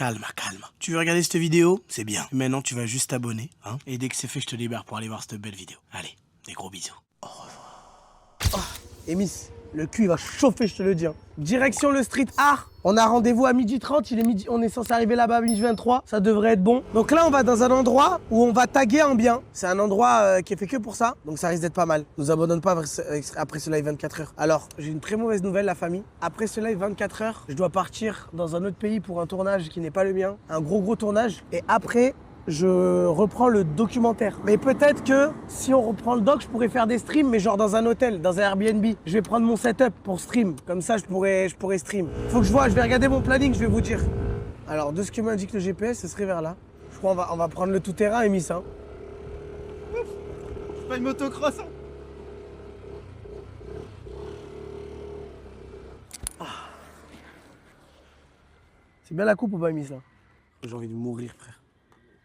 Calme, calme. Tu veux regarder cette vidéo? C'est bien. Maintenant, tu vas juste t'abonner, hein. Et dès que c'est fait, je te libère pour aller voir cette belle vidéo. Allez, des gros bisous. Au revoir. Emis, le cul, il va chauffer, je te le dis. Hein. Direction le street art. On a rendez-vous à 12h30. On est censé arriver là-bas à 12h23. Ça devrait être bon. Donc là, on va dans un endroit où on va taguer en bien. C'est un endroit qui est fait que pour ça. Donc ça risque d'être pas mal. Nous abandonne pas après ce live 24 heures. Alors, j'ai une très mauvaise nouvelle, la famille. Après ce live 24 heures, je dois partir dans un autre pays pour un tournage qui n'est pas le mien. Un gros tournage. Et après, je reprends le documentaire. Mais peut-être que si on reprend le doc, je pourrais faire des streams, mais genre dans un hôtel, dans un Airbnb. Je vais prendre mon setup pour stream. Comme ça, je pourrais stream. Faut que je vois, je vais regarder mon planning, je vais vous dire. Alors, de ce que m'indique le GPS, ce serait vers là. Je crois qu'on va prendre le tout-terrain, Emis. Hein. C'est pas une motocross, hein. C'est bien la coupe ou pas, Emis, là? J'ai envie de mourir, frère.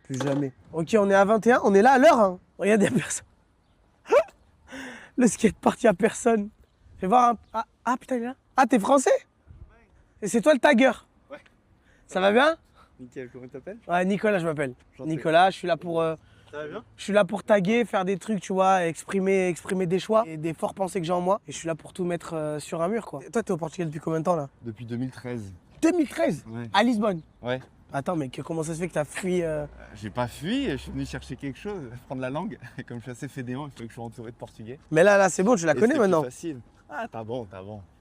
Plus jamais. Ok, on est à 21, on est là à l'heure. Hein. Regarde, il n'y a personne. Le skatepark, il n'y a personne. Fais voir un... Ah, putain, il est là. Ah, t'es français? Et c'est toi le tagger? Ouais. Ça va bien? Nickel, comment tu t'appelles? Ouais, Nicolas, je m'appelle. Nicolas, je suis là pour... Ça va bien? Je suis là pour taguer, faire des trucs, tu vois, exprimer des choix et des forts pensées que j'ai en moi. Et je suis là pour tout mettre sur un mur, quoi. Et toi, t'es au Portugal depuis combien de temps, là? Depuis 2013. 2013? Ouais. À Lisbonne? Ouais. Attends, mais comment ça se fait que t'as fui J'ai pas fui, je suis venu chercher quelque chose, prendre la langue. Comme je suis assez fédéant, il faut que je sois entouré de portugais. Mais là, c'est bon, tu la connais c'est maintenant. plus facile. Ah, t'as bon.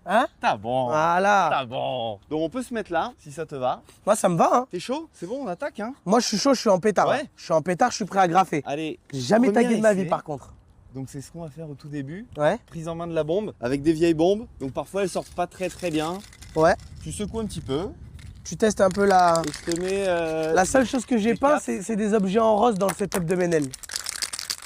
Hein? T'as bon. Voilà. T'as bon. Donc on peut se mettre là, si ça te va. Moi, ça me va, hein. T'es chaud? C'est bon, on attaque, hein? Moi, je suis chaud, je suis en pétard. Ouais. Hein. Je suis en pétard, je suis prêt à graffer. Allez. J'ai jamais premier tagué de ma vie, essai. par contre. Donc c'est ce qu'on va faire au tout début. Ouais. Prise en main de la bombe, avec des vieilles bombes. Donc parfois elles sortent pas très bien. Ouais. Tu secoues un petit peu. Tu testes un peu la... Et je te mets... La seule chose que j'ai des peint, caps. c'est des objets en rose dans le setup de Ménel.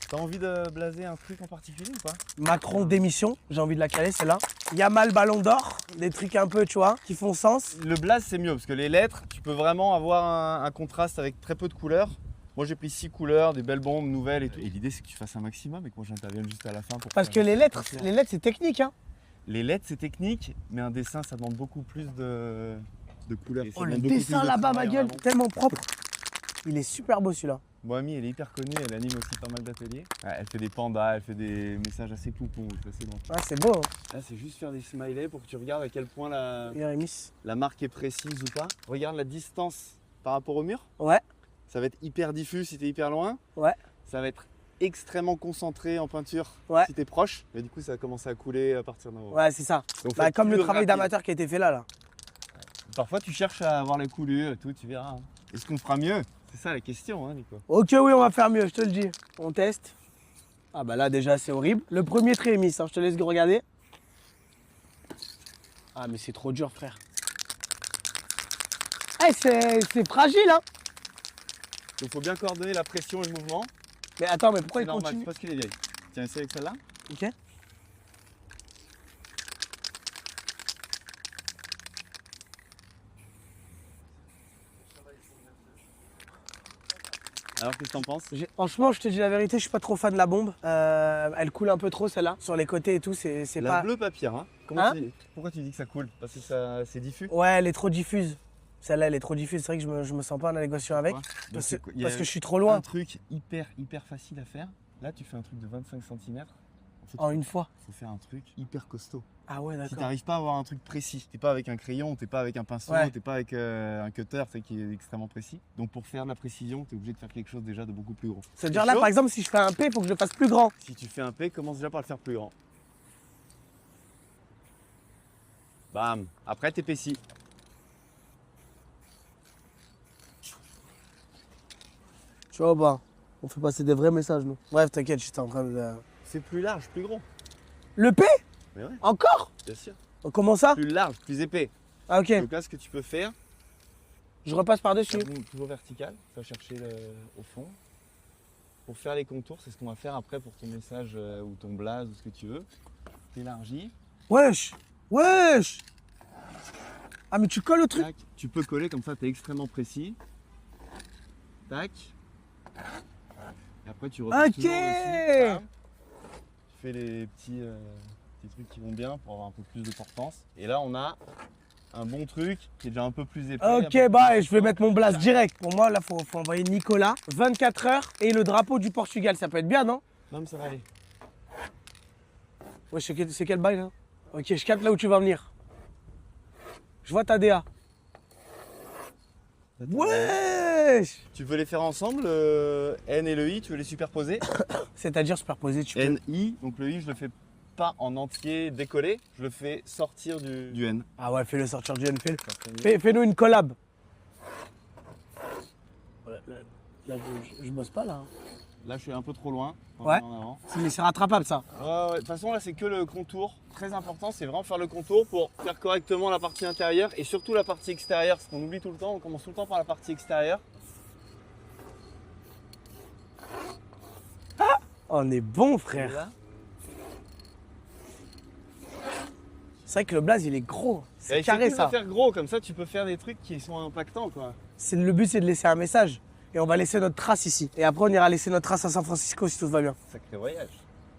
T'as envie de blaser un truc en particulier ou pas? Macron démission, j'ai envie de la caler, celle-là. Yamal Ballon d'Or, des trucs un peu, tu vois, qui font sens. Le blaze c'est mieux parce que les lettres, tu peux vraiment avoir un contraste avec très peu de couleurs. Moi j'ai pris 6 couleurs, des belles bombes nouvelles et tout. Et l'idée c'est que tu fasses un maximum et que moi j'intervienne juste à la fin pour... Parce que faire les lettres c'est technique, hein. Les lettres c'est technique, mais un dessin ça demande beaucoup plus de couleurs. Et ça Oh, le demande beaucoup dessin plus de là-bas, ma travail en gueule, amont. tellement propre. Il est super beau, celui-là. Moami, elle est hyper connue, elle anime aussi pas mal d'ateliers. Ouais, elle fait des pandas, elle fait des messages assez coupons, c'est assez drôle. Ouais, c'est beau, hein. Là, c'est juste faire des smileys pour que tu regardes à quel point Regarde, la marque est précise ou pas. Regarde la distance par rapport au mur. Ouais, Ça va être hyper diffus si t'es hyper loin. ouais. Ça va être extrêmement concentré en peinture Ouais. si t'es proche. Mais du coup, ça va commencer à couler à partir d'un moment. Ouais, c'est ça. Donc, faut Bah, être comme le plus travail rapide. d'amateur qui a été fait là. Parfois, tu cherches à avoir les coulures et tout, tu verras. hein. Est-ce qu'on fera mieux? C'est ça la question, hein, Nico. Ok, oui, on va faire mieux, je te le dis. On teste. Ah bah là, déjà, c'est horrible. Le premier trait est mis, hein, je te laisse regarder. Ah, mais c'est trop dur, frère. Eh, c'est fragile, hein. Donc, faut bien coordonner la pression et le mouvement. Mais attends, mais pourquoi C'est il normal, continue? c'est parce qu'il est vieille. Tiens, essaye avec celle-là. Ok. Alors, qu'est-ce que t'en penses? Franchement, je te dis la vérité, je suis pas trop fan de la bombe. Elle coule un peu trop, celle-là. Sur les côtés et tout, c'est La pas... bleue pas pire, hein. Hein Pourquoi tu dis que ça coule? Parce que ça, c'est diffus? Ouais, elle est trop diffuse. Celle-là, elle est trop diffuse. C'est vrai que je me sens pas en négociation avec. Ouais. Donc, Parce, c'est- il y a parce que je suis trop Un loin. truc hyper facile à faire. Là, tu fais un truc de 25 cm. En fait, En une fois. faut faire un truc hyper costaud. Ah ouais, Si d'accord. t'arrives pas à avoir un truc précis, t'es pas avec un crayon, t'es pas avec un pinceau, Ouais. t'es pas avec un cutter, tu sais, qui est extrêmement précis. Donc pour faire de la précision, t'es obligé de faire quelque chose déjà de beaucoup plus gros. C'est-à-dire T'es là, chaud par exemple, si je fais un P, il faut que je le fasse plus grand. Si tu fais un P, commence déjà par le faire plus grand. Bam. Après, t'épaissis. Tu vois, bah, on fait passer des vrais messages, nous. Bref, t'inquiète, j'étais en train de... C'est plus large, plus gros. Le P? Mais ouais, Encore? bien sûr. Comment ça? Plus large, plus épais. Ah, ok. Donc là, ce que tu peux faire, Je repasse par-dessus. toujours vertical, tu vas chercher au fond. Pour faire les contours, c'est ce qu'on va faire après pour ton message ou ton blaze ou ce que tu veux. T'élargis. Wesh! Wesh! Ah, mais tu colles au truc? Tac. Tu peux coller comme ça, tu es extrêmement précis. Tac. Et après, tu repasses Ok. toujours dessus. Bam. Tu fais les petits trucs qui vont bien pour avoir un peu plus de portance. Et là, on a un bon truc qui est déjà un peu plus épais. Ok, bah je vais mettre mon blast direct. Pour moi, là, faut envoyer Nicolas. 24 heures et le drapeau du Portugal, ça peut être bien, non? Non, mais ça va aller. Ouais, c'est quel bail, là? Ok, je capte là où tu vas venir. Je vois ta DA. Wesh! Tu veux les faire ensemble, le N et le I, tu veux les superposer? C'est-à-dire superposer, tu peux... N, I, donc le I, je le fais pas en entier décollé, je le fais sortir du N. Ah ouais, fais-le sortir du N, fais-le. Fais-nous une collab. Là, je bosse pas, là. Là, je suis un peu trop loin. Ouais. En avant. Mais c'est rattrapable, ça. Ouais, de toute façon, là, c'est que le contour. Très important, c'est vraiment faire le contour pour faire correctement la partie intérieure et surtout la partie extérieure. Ce qu'on oublie tout le temps, on commence tout le temps par la partie extérieure. Ah, on est bon, Et frère. là, C'est vrai que le blaze, il est gros. C'est et carré, cool de ça. faire gros, comme ça, tu peux faire des trucs qui sont impactants, quoi. Le but, c'est de laisser un message. Et on va laisser notre trace ici. Et après, on ira laisser notre trace à San Francisco si tout va bien. Sacré voyage.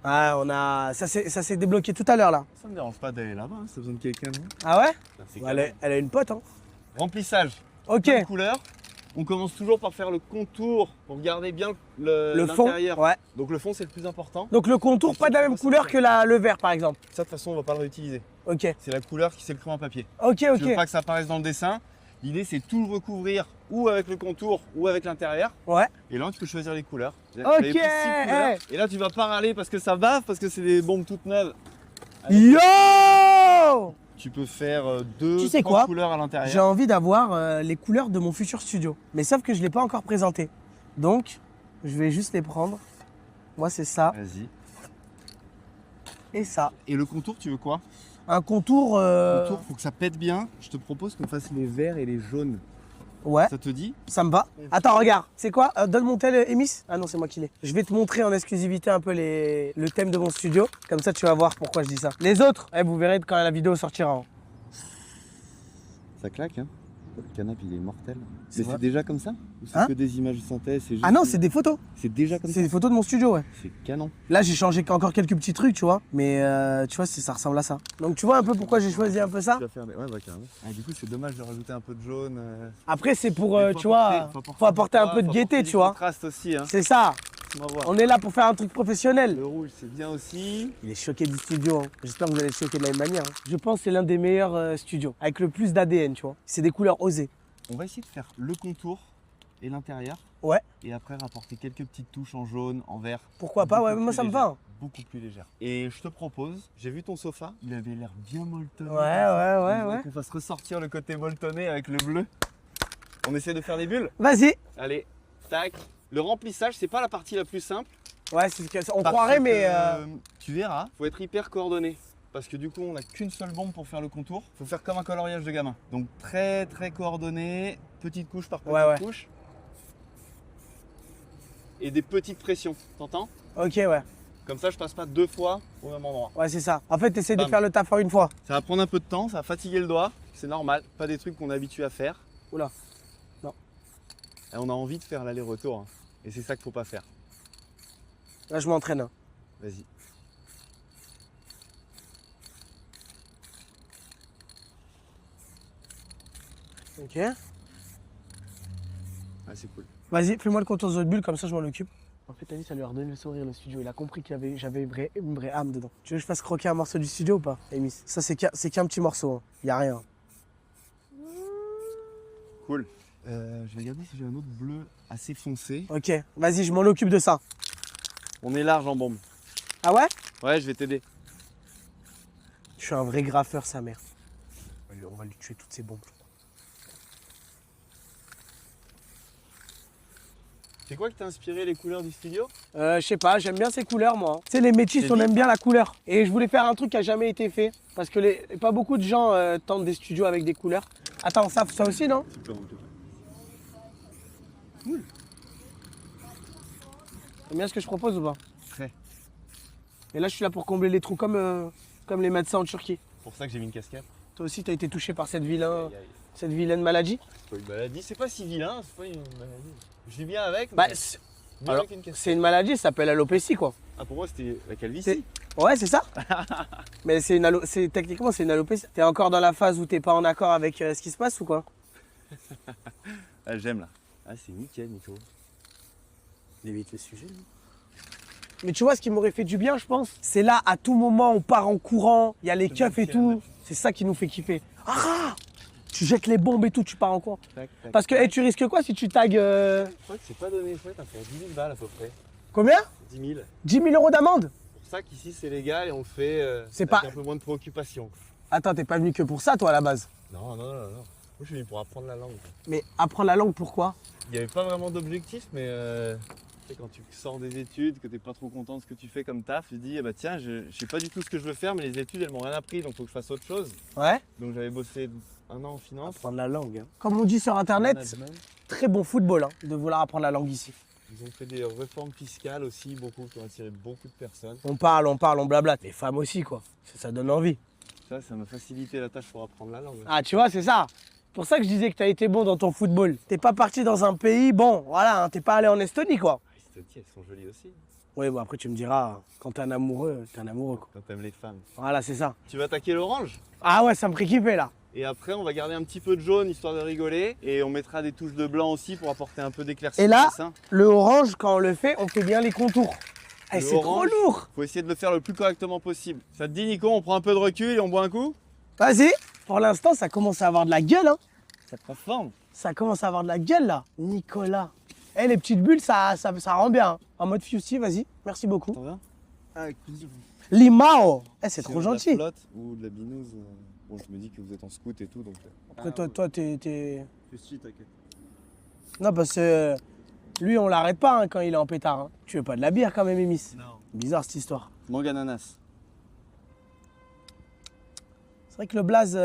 Ah, ça s'est débloqué tout à l'heure, là. Ça me dérange pas d'aller là-bas, hein, si t'as besoin de quelqu'un. Non Ah ouais? Ça, c'est Elle a une pote, hein. Remplissage. Ok. Plein de couleurs. On commence toujours par faire le contour pour garder bien Le fond, l'intérieur. ouais. Donc le fond, c'est le plus important. Donc le contour, pas de la même couleur que le vert, par exemple. Ça, de toute façon, on va pas le réutiliser. Ok. C'est la couleur qui c'est le crayon à papier. Ok, Tu veux ok. pas que ça apparaisse dans le dessin. L'idée, c'est tout le recouvrir ou avec le contour ou avec l'intérieur. Ouais. Et là, tu peux choisir les couleurs. Ok. J'avais pris 6 couleurs. Et là, tu vas pas râler parce que ça bave, parce que c'est des bombes toutes neuves. Yo! Tu peux faire 2 Tu sais quoi couleurs à J'ai l'intérieur. envie d'avoir les couleurs de mon futur studio. Mais sauf que je ne l'ai pas encore présenté. Donc, je vais juste les prendre. Moi, c'est ça Vas-y. et ça. Et le contour, tu veux quoi? Un contour... Le contour, faut que ça pète bien. Je te propose qu'on fasse les verts et les jaunes. Ouais, Ça te dit? ça me va. Attends, regarde. C'est quoi? Donne mon tel, Emis. Ah non, c'est moi qui l'ai. Je vais te montrer en exclusivité un peu le thème de mon studio. Comme ça, tu vas voir pourquoi je dis ça. Les autres, vous verrez quand la vidéo sortira. Hein. Ça claque, hein? Le canapé, il est mortel. C'est Mais vrai. c'est déjà comme ça? Ou c'est Hein que des images de synthèse? Juste Ah non, c'est des photos. C'est déjà comme ça? C'est des photos de mon studio, ouais. C'est canon. Là, j'ai changé encore quelques petits trucs, tu vois. Mais tu vois, ça ressemble à ça. Donc, tu vois un peu pourquoi j'ai choisi un peu ça. Tu vas faire des... Ouais, bah carrément. Ah, du coup, c'est dommage de rajouter un peu de jaune. Après, c'est pour, Mais faut tu vois, apporter- faut apporter un du peu de faut gaieté, apporter tu vois. Du contraste aussi, hein. C'est ça. On va voir. On est là pour faire un truc professionnel. Le rouge, c'est bien aussi. Il est choqué du studio. Hein. J'espère que vous allez être choqué de la même manière. Hein. Je pense que c'est l'un des meilleurs studios. Avec le plus d'ADN, tu vois. C'est des couleurs osées. On va essayer de faire le contour et l'intérieur. Ouais. Et après, rapporter quelques petites touches en jaune, en vert. Pourquoi pas? Ouais, Beaucoup moi, plus ça me légères. va. Hein. Beaucoup plus légère. Et je te propose, j'ai vu ton sofa, il avait l'air bien molletonné. Ouais. Qu'on fasse ressortir le côté molletonné avec le bleu. On essaie de faire des bulles? Vas-y. Allez, tac. Le remplissage, c'est pas la partie la plus simple. Ouais, on parce croirait, que, mais. Tu verras, faut être hyper coordonné. Parce que du coup, on n'a qu'une seule bombe pour faire le contour. Faut faire comme un coloriage de gamin. Donc très coordonné, petite couche par petite Ouais. couche. Et des petites pressions, t'entends? Ok, ouais. Comme ça, je passe pas 2 fois au même endroit. Ouais, c'est ça. En fait, essaye de Bam. faire le taf en une fois. Ça va prendre un peu de temps, ça va fatiguer le doigt. C'est normal, pas des trucs qu'on est habitué à faire. Oula. Non. Et on a envie de faire l'aller-retour. Hein. Et c'est ça qu'il faut pas faire. Là, je m'entraîne. Hein. Vas-y. Ok. Ah, c'est cool. Vas-y, fais-moi le contour de votre bulle, comme ça, je m'en occupe. En fait, Ali, ça lui a redonné le sourire, le studio. Il a compris que j'avais une vraie âme dedans. Tu veux que je fasse croquer un morceau du studio ou pas, Emis? Ça, c'est qu'un petit morceau. Hein. Y a rien. Cool. Je vais regarder si j'ai un autre bleu assez foncé. Ok, vas-y, je m'en occupe de ça. On est large en bombe. Ah ouais? Ouais, je vais t'aider. Je suis un vrai graffeur, sa mère. On va lui tuer toutes ces bombes. C'est quoi qui t'a inspiré les couleurs du studio? Je sais pas, j'aime bien ces couleurs, moi. Tu sais, les métis, C'est on vif. aime bien la couleur. Et je voulais faire un truc qui a jamais été fait. Parce que pas beaucoup de gens tentent des studios avec des couleurs. Attends, ça aussi, non? Super, en tout cas. T'aimes bien ce que je propose ou pas? Très. Et là, je suis là pour combler les trous comme les médecins en Turquie. C'est pour ça que j'ai mis une casquette. Toi aussi, t'as été touché par cette Aïe, aïe. vilaine maladie? C'est pas une maladie, c'est pas si vilain, c'est pas une maladie. Je vis bien avec, Bah, mais mieux alors, avec une casquette. c'est une maladie, ça s'appelle alopécie, quoi. Ah, pour moi, c'était la calvitie. Ouais, c'est ça. Mais techniquement, c'est une alopécie. T'es encore dans la phase où t'es pas en accord avec ce qui se passe ou quoi? Ah, j'aime là. Ah, c'est nickel, Nico. Évite le sujet. Mais tu vois, ce qui m'aurait fait du bien, je pense, c'est là, à tout moment, on part en courant, il y a les keufs et tout. C'est ça qui nous fait kiffer. Ah, tu jettes les bombes et tout, tu pars en courant. Parce que tu risques quoi si tu tags... Je crois que c'est pas donné, je crois que t'as fait 10 000 balles à peu près. Combien? 10 000. 10 000 euros d'amende? C'est pour ça qu'ici c'est légal et on le fait C'est avec pas- un peu moins de préoccupation. Attends, t'es pas venu que pour ça, toi, à la base? Non. Moi, je suis venu pour apprendre la langue. Mais apprendre la langue, pourquoi? Il n'y avait pas vraiment d'objectif, mais tu sais, quand tu sors des études, que tu n'es pas trop content de ce que tu fais comme taf, tu te dis, ah bah tiens, je sais pas du tout ce que je veux faire, mais les études, elles m'ont rien appris, donc il faut que je fasse autre chose. Ouais. Donc j'avais bossé 1 an en finance. Apprendre la langue. Hein. Comme on dit sur Internet, Management. très bon football hein, de vouloir apprendre la langue ici. Ils ont fait des réformes fiscales aussi, beaucoup, qui ont attiré beaucoup de personnes. On parle, on blablate. Les femmes aussi, quoi. Ça donne envie. Ça m'a facilité la tâche pour apprendre la langue. Ah, tu vois, c'est ça. C'est pour ça que je disais que tu as été bon dans ton football. T'es pas parti dans un pays, bon, voilà, hein, t'es pas allé en Estonie, quoi. Les Estonies, elles sont jolies aussi. Oui, bon, après, tu me diras, quand t'es un amoureux, quoi. Quand t'aimes les femmes. Voilà, c'est ça. Tu vas attaquer l'orange. Ah ouais, ça me ferait kiffer, là. Et après, on va garder un petit peu de jaune, histoire de rigoler. Et on mettra des touches de blanc aussi pour apporter un peu d'éclaircie. Et là, le orange, quand on le fait, on fait bien les contours. Eh, Le c'est trop orange. lourd. Faut essayer de le faire le plus correctement possible. Ça te dit, Nico, on prend un peu de recul et on boit un coup? Vas-y. Pour l'instant, ça commence à avoir de la gueule, hein. Ça prend forme. Ça commence à avoir de la gueule, là. Nicolas. Eh, les petites bulles, ça rend bien. Hein. En mode Fusty, vas-y. Merci beaucoup. T'en vas? Ah, avec plaisir. Limao. Eh, c'est trop De la gentil. flotte ou de la binouse. Bon, je me dis que vous êtes en scout et tout, donc. Après, toi, t'es... Fusty, t'inquiète. Non, parce que lui, on l'arrête pas hein, quand il est en pétard. Hein. Tu veux pas de la bière quand même, Emis? Non. Bizarre cette histoire. Mangue ananas. C'est vrai que le blaze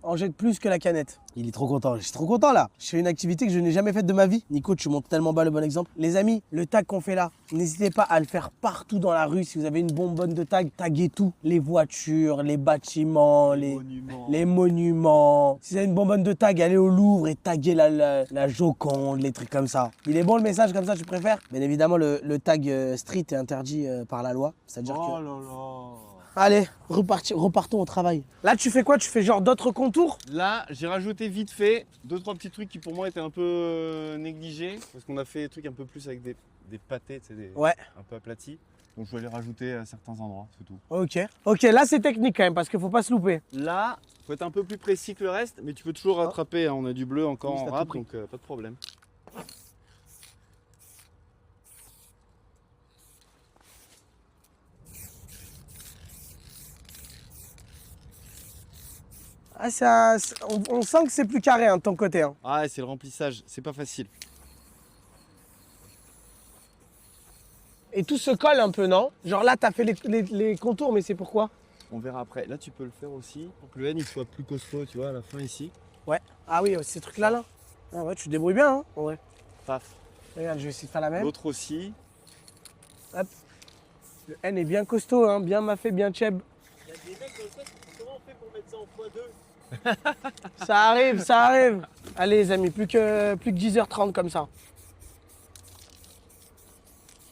en jette plus que la canette. Il est trop content. Je suis trop content là. Je fais une activité que je n'ai jamais faite de ma vie. Nico, tu montres tellement bas le bon exemple. Les amis, le tag qu'on fait là, n'hésitez pas à le faire partout dans la rue. Si vous avez une bonbonne de tag, taguez tout. Les voitures, les bâtiments, les monuments. Si vous avez une bonbonne de tag, allez au Louvre et taguez la Joconde, les trucs comme ça. Il est bon le message comme ça, tu préfères? Bien évidemment, le tag street est interdit par la loi. C'est-à-dire que... Oh là là. Allez, repartons au travail. Là, tu fais quoi? Tu fais genre d'autres contours? Là, j'ai rajouté vite fait 2-3 petits trucs qui pour moi étaient un peu négligés. Parce qu'on a fait des trucs un peu plus avec des pâtés, tu sais, Ouais. un peu aplatis. Donc je vais les rajouter à certains endroits, c'est tout. Ok. Ok, là c'est technique quand même parce qu'il faut pas se louper. Là, faut être un peu plus précis que le reste, mais tu peux toujours rattraper. Hein. On a du bleu encore Oui, en t'as rap, tout pris. donc pas de problème. Ah, on sent que c'est plus carré hein, de ton côté. Hein. Ah, ouais, c'est le remplissage, c'est pas facile. Et tout se colle un peu, non? Genre là, t'as fait les contours, mais c'est pourquoi? On verra après. Là, tu peux le faire aussi pour que le N il soit plus costaud, tu vois, à la fin ici. Ouais. Ah oui, ces trucs-là, là. Ah ouais, tu te débrouilles bien, hein? Ouais. Paf. Regarde, je vais essayer de faire la même. L'autre aussi. Hop. Le N est bien costaud, hein, bien maffé, bien cheb. Il y a des mecs comme ça, comment on fait pour mettre ça en x2? Ça arrive, ça arrive. Allez les amis, plus que 10h30 comme ça.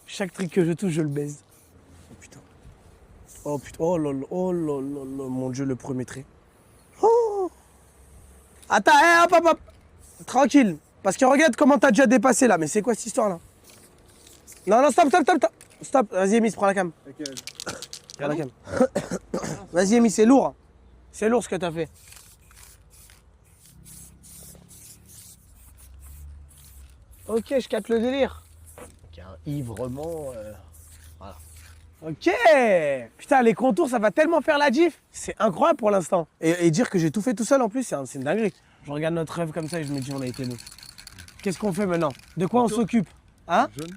Chaque truc que je touche, je le baise. Oh putain. Oh putain. Oh là là, oh là là là, mon Dieu, le premier trait. Oh. Attends, hop, hop, hop. Tranquille. Parce que regarde comment t'as déjà dépassé là. Mais c'est quoi cette histoire là? Non, non, stop, stop, stop, stop. Stop. Vas-y, Emis, prends la cam. Ok. Prends la cam. Vas-y, Emis, c'est lourd. C'est lourd ce que t'as fait. Ok, je capte le délire. Ok, un i vraiment. Voilà. Ok. Putain, les contours, ça va tellement faire la diff. C'est incroyable pour l'instant. Et dire que j'ai tout fait tout seul en plus, c'est une dinguerie. Je regarde notre rêve comme ça et je me dis, on a été nous. Qu'est-ce qu'on fait maintenant? De quoi on s'occupe? Hein? Jaune.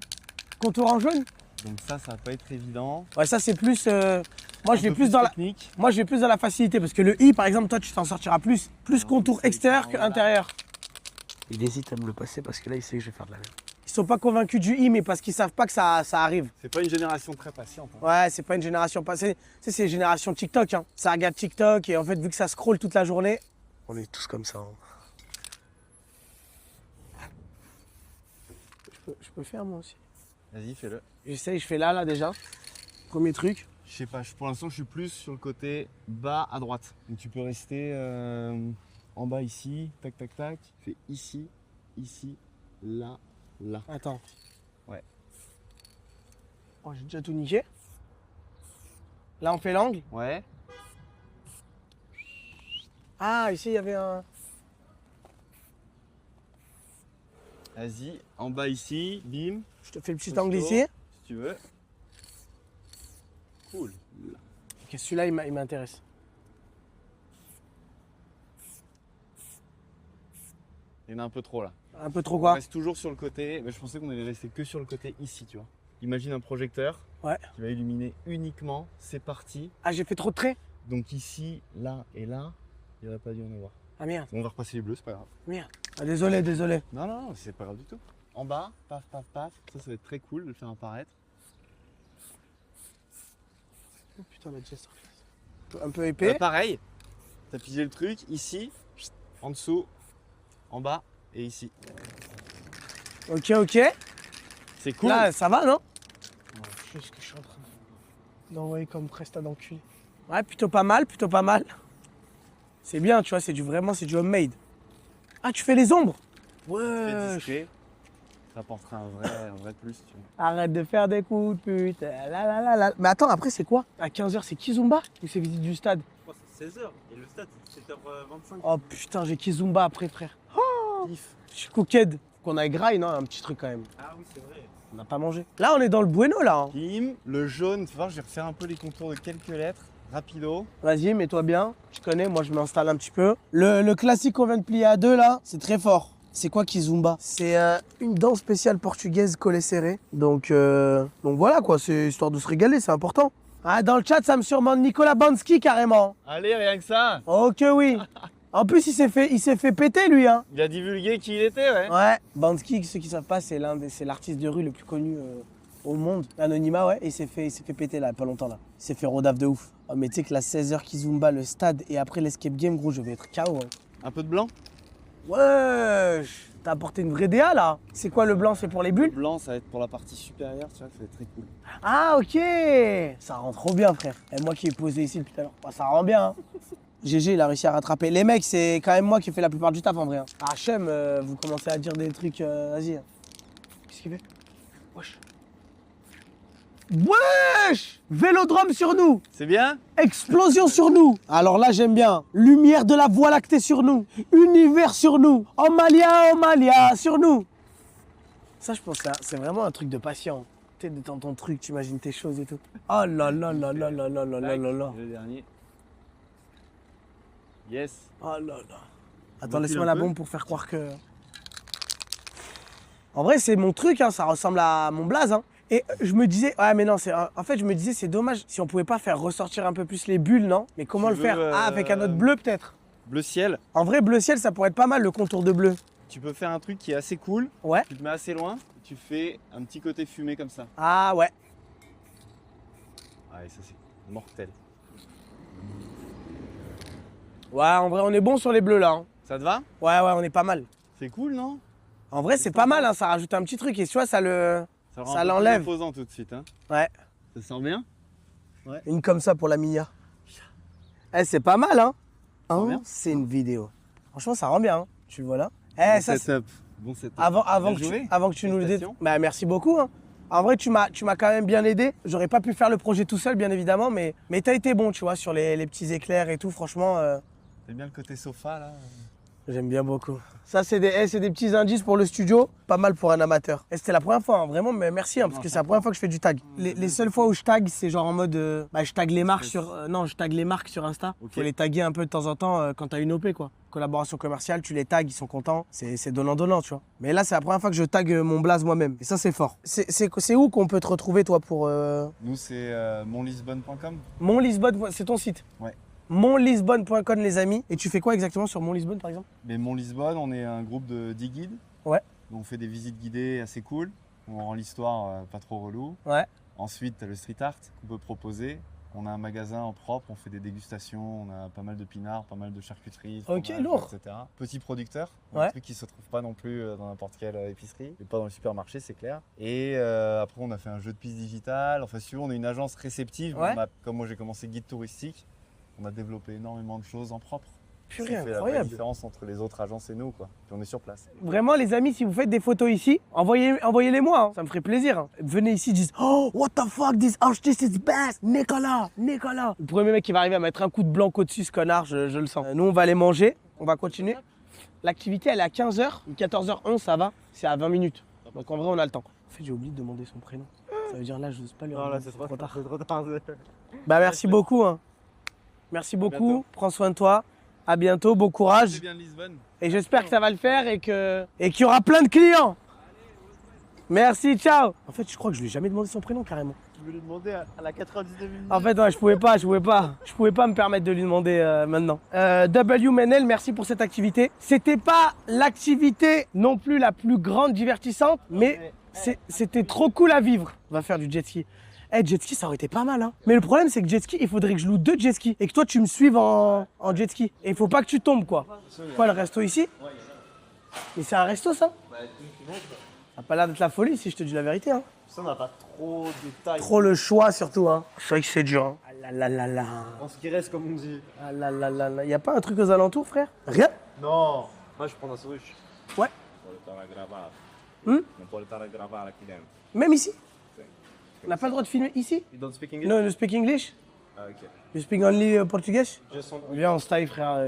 Contour en jaune? Donc ça va pas être évident. Ouais, ça c'est plus. Moi, je vais Un peu plus dans la. technique. Moi, je vais plus dans la facilité parce que le i, par exemple, toi, tu t'en sortiras plus. Plus contour extérieur que intérieur. Il hésite à me le passer parce que là, il sait que je vais faire de la même. Ils sont pas convaincus du i, mais parce qu'ils savent pas que ça arrive. C'est pas une génération très patiente. Hein. Ouais, c'est pas une génération passée. Tu sais, c'est une génération TikTok. Hein. Ça regarde TikTok et en fait, vu que ça scrolle toute la journée, on est tous comme ça. Hein. Je peux le faire moi aussi. Vas-y, fais-le. J'essaye, je fais là déjà. Premier truc. Je sais pas, pour l'instant je suis plus sur le côté bas à droite. Donc tu peux rester en bas ici, tac tac tac. Tu fais ici, ici, là, là. Attends. Ouais. Oh, j'ai déjà tout niqué. Là, on fait l'angle. Ouais. Ah, ici, il y avait un... Vas-y, en bas ici, bim. Je te fais le petit Costaud, angle ici. Si tu veux. Cool. Ok, celui-là, il m'intéresse. Il y en a un peu trop là. Un peu trop On quoi? reste toujours sur le côté, mais je pensais qu'on allait rester que sur le côté ici, tu vois. Imagine un projecteur Ouais. qui va illuminer uniquement ces parties. Ah, j'ai fait trop de traits? Donc ici, là et là, il n'y aurait pas dû en avoir. Ah merde, On va repasser les bleus, c'est pas grave. merde. Ah, désolé, désolé. Non, non, non, c'est pas grave du tout. En bas, paf, paf, paf. Ça va être très cool de le faire apparaître. Oh putain, la Jester. Un peu épais. Pareil, t'as pigé le truc, ici, en dessous, en bas et ici. Ok, ok. C'est cool. Là, ça va, non? Je sais ce que je suis en train d'envoyer comme presta d'enculé. Ouais, plutôt pas mal, plutôt pas mal. C'est bien, tu vois, vraiment, c'est du homemade. Ah, tu fais les ombres? Fais Ouais. discret, ça apportera un vrai plus, tu vois. Arrête de faire des coups de pute. La, la, la, la. Mais attends, après, c'est quoi? À 15h, c'est Kizumba ou c'est visite du stade? Je crois que c'est 16h et le stade c'est 17h25. Oh putain, j'ai Kizumba après, frère. Kiff. Je suis cooked. Faut qu'on aille graille, non? Un petit truc quand même. Ah oui, c'est vrai. On n'a pas mangé. Là, on est dans le bueno, là. Hein. Bim, le jaune, tu vois, je vais refaire un peu les contours de quelques lettres, rapido. Vas-y, mets-toi bien. Tu connais, moi, je m'installe un petit peu. Le classique qu'on vient de plier à deux, là, c'est très fort. C'est quoi Kizumba? C'est une danse spéciale portugaise collée serrée. Donc voilà, quoi. C'est histoire de se régaler, c'est important. Ah, dans le chat, ça me surnomme Nicolas Bansky, carrément. Allez, rien que ça. Oh que oui. En plus, il s'est fait péter, lui, hein. Il a divulgué qui il était, ouais. Ouais, Bansky, ceux qui savent pas, c'est l'artiste de rue le plus connu au monde. Anonymat, ouais, et il s'est fait péter là, il y a pas longtemps là. Il s'est fait rodave de ouf. Oh, mais tu sais que la 16h Kizumba, le stade et après l'escape game, gros, je vais être KO. Hein. Un peu de blanc. Wesh, t'as apporté une vraie DA là. C'est quoi le blanc? C'est pour les Le bulles? blanc, ça va être pour la partie supérieure, tu vois, ça va être très cool. Ah, ok. Ça rend trop bien, frère. Et moi qui ai posé ici depuis tout à l'heure, bah, ça rend bien. Hein. GG, il a réussi à rattraper. Les mecs, c'est quand même moi qui ai fait la plupart du taf en vrai. Hein. Hachem, vous commencez à dire des trucs, vas-y. Qu'est-ce qu'il fait? Wesh. Wesh! Vélodrome sur nous! C'est bien? Explosion sur nous! Alors là, j'aime bien. Lumière de la Voie lactée sur nous. Univers sur nous. Omalia sur nous. Ça, je pense que c'est vraiment un truc de patient. Tu sais, dans ton truc, tu imagines tes choses et tout. Oh là là là là là là là là là là. Le dernier. Yes. Oh là là. Attends, Recule laisse-moi un la peu. bombe pour faire croire que... En vrai, c'est mon truc, hein, ça ressemble à mon blaze. Hein. Et je me disais, ouais, mais non, en fait, je me disais, c'est dommage si on pouvait pas faire ressortir un peu plus les bulles, non? Mais comment Tu le faire? veux, Ah, avec un autre bleu, peut-être. Bleu ciel. En vrai, bleu ciel, ça pourrait être pas mal, le contour de bleu. Tu peux faire un truc qui est assez cool. Ouais. Tu te mets assez loin. Tu fais un petit côté fumé comme ça. Ah, ouais. Ah, et ça, c'est mortel. Ouais, en vrai, on est bon sur les bleus, là. Hein. Ça te va? Ouais, ouais, on est pas mal. C'est cool, non? En vrai, c'est pas mal, hein, ça rajoute un petit truc. Et tu vois, ça le... Ça, rend Ça un peu plus l'enlève. imposant tout de suite. Hein. Ouais. Ça sent bien? Une comme ça pour la Mia. Eh, c'est pas mal, hein? rend Hein, bien. c'est une vidéo. Franchement, ça rend bien, hein. Tu le vois là? Eh, Bon ça, c'est- setup. Bon setup. avant Bien que joué. tu nous le dises. Félicitations. Bah, merci beaucoup, hein. En vrai, tu m'as quand même bien aidé. J'aurais pas pu faire le projet tout seul, bien évidemment, mais t'as été bon, tu vois, sur les petits éclairs et tout. Franchement, T'aimes bien le côté sofa, là? j'aime bien beaucoup. Ça, c'est des petits indices pour le studio. Pas mal pour un amateur. Et c'était la première fois, hein, vraiment, mais merci, hein, parce que c'est la première fois que je fais du tag. Les seules fois où je tag, c'est genre en mode. Je tag les marques sur. Non, je tag les marques sur Insta. Ok. Faut les taguer un peu de temps en temps quand t'as une OP, quoi. Collaboration commerciale, tu les tags, ils sont contents. C'est donnant-donnant, tu vois. Mais là, c'est la première fois que je tag mon blaze moi-même. Et ça, c'est fort. C'est où qu'on peut te retrouver, toi, pour. Nous, c'est monlisbonne.com. Mon Lisbonne, c'est ton site? Ouais. Monlisbonne.com, les amis. Et tu fais quoi exactement sur Mon Lisbonne, par exemple? Mais Mon Lisbonne, on est un groupe de 10 guides. Ouais. On fait des visites guidées assez cool. On rend l'histoire pas trop relou. Ouais. Ensuite, tu as le street art qu'on peut proposer. On a un magasin en propre, on fait des dégustations, on a pas mal de pinards, pas mal de charcuterie, Ok, fromage, lourd. etc. Petit producteur, Ouais. un truc qui se trouve pas non plus dans n'importe quelle épicerie, et pas dans le supermarché, c'est clair. Et après, on a fait un jeu de piste digital. Enfin, si tu veux, on est une agence réceptive. Ouais. Comme moi, j'ai commencé guide touristique, on a développé énormément de choses en propre. Purée, Ça fait la vraie incroyable. différence entre les autres agences et nous, quoi. Puis on est sur place. Vraiment, les amis, si vous faites des photos ici, envoyez-les moi, hein. Ça me ferait plaisir. Hein. Venez ici, dites oh, what the fuck, this artist is best, Nicolas. Le premier mec qui va arriver à mettre un coup de blanc au-dessus, ce connard, je le sens. Nous, on va aller manger, on va continuer. L'activité, elle est à 15h, 14h11, ça va, c'est à 20 minutes. Donc en vrai, on a le temps. En fait, j'ai oublié de demander son prénom. Ça veut dire là, je n'ose pas lui Non, là, demander, c'est trop tard. Bah, merci beaucoup. Hein. Merci beaucoup, prends soin de toi. À bientôt, bon courage. bien de Lisbonne. Et j'espère que ça va le faire et qu'il y aura plein de clients. Merci, ciao. En fait, je crois que je lui ai jamais demandé son prénom carrément. Tu veux lui demander à la 99 minutes. En fait, ouais, je pouvais pas me permettre de lui demander maintenant. W Menel, merci pour cette activité. C'était pas l'activité non plus la plus grande divertissante, mais c'était trop cool à vivre. On va faire du jet ski. Jet ski, ça aurait été pas mal, hein. Mais le problème, c'est que jet ski, il faudrait que je loue 2 jet skis et que toi, tu me suives en jet ski. Et il faut pas que tu tombes, quoi. Quoi, le resto ici? Mais c'est un resto, ça? Bah, ça Ça a pas l'air d'être la folie, si je te dis la vérité, hein. on n'a pas trop de taille. Trop le choix, surtout, hein. C'est vrai que c'est dur, hein. Ah là là là là. En ce qui reste, comme on dit. Ah là là là là. Y a pas un truc aux alentours, frère? Rien? Non. Moi, je prends un souris. Ouais. Não Hmm? pode estar a gravar aqui dentro. Même ici? On n'a pas le droit de filmer ici? You don't speak English? No, you speak English? Ah, ok. You speak only Portuguese? Just on... Viens, on se taille, frère.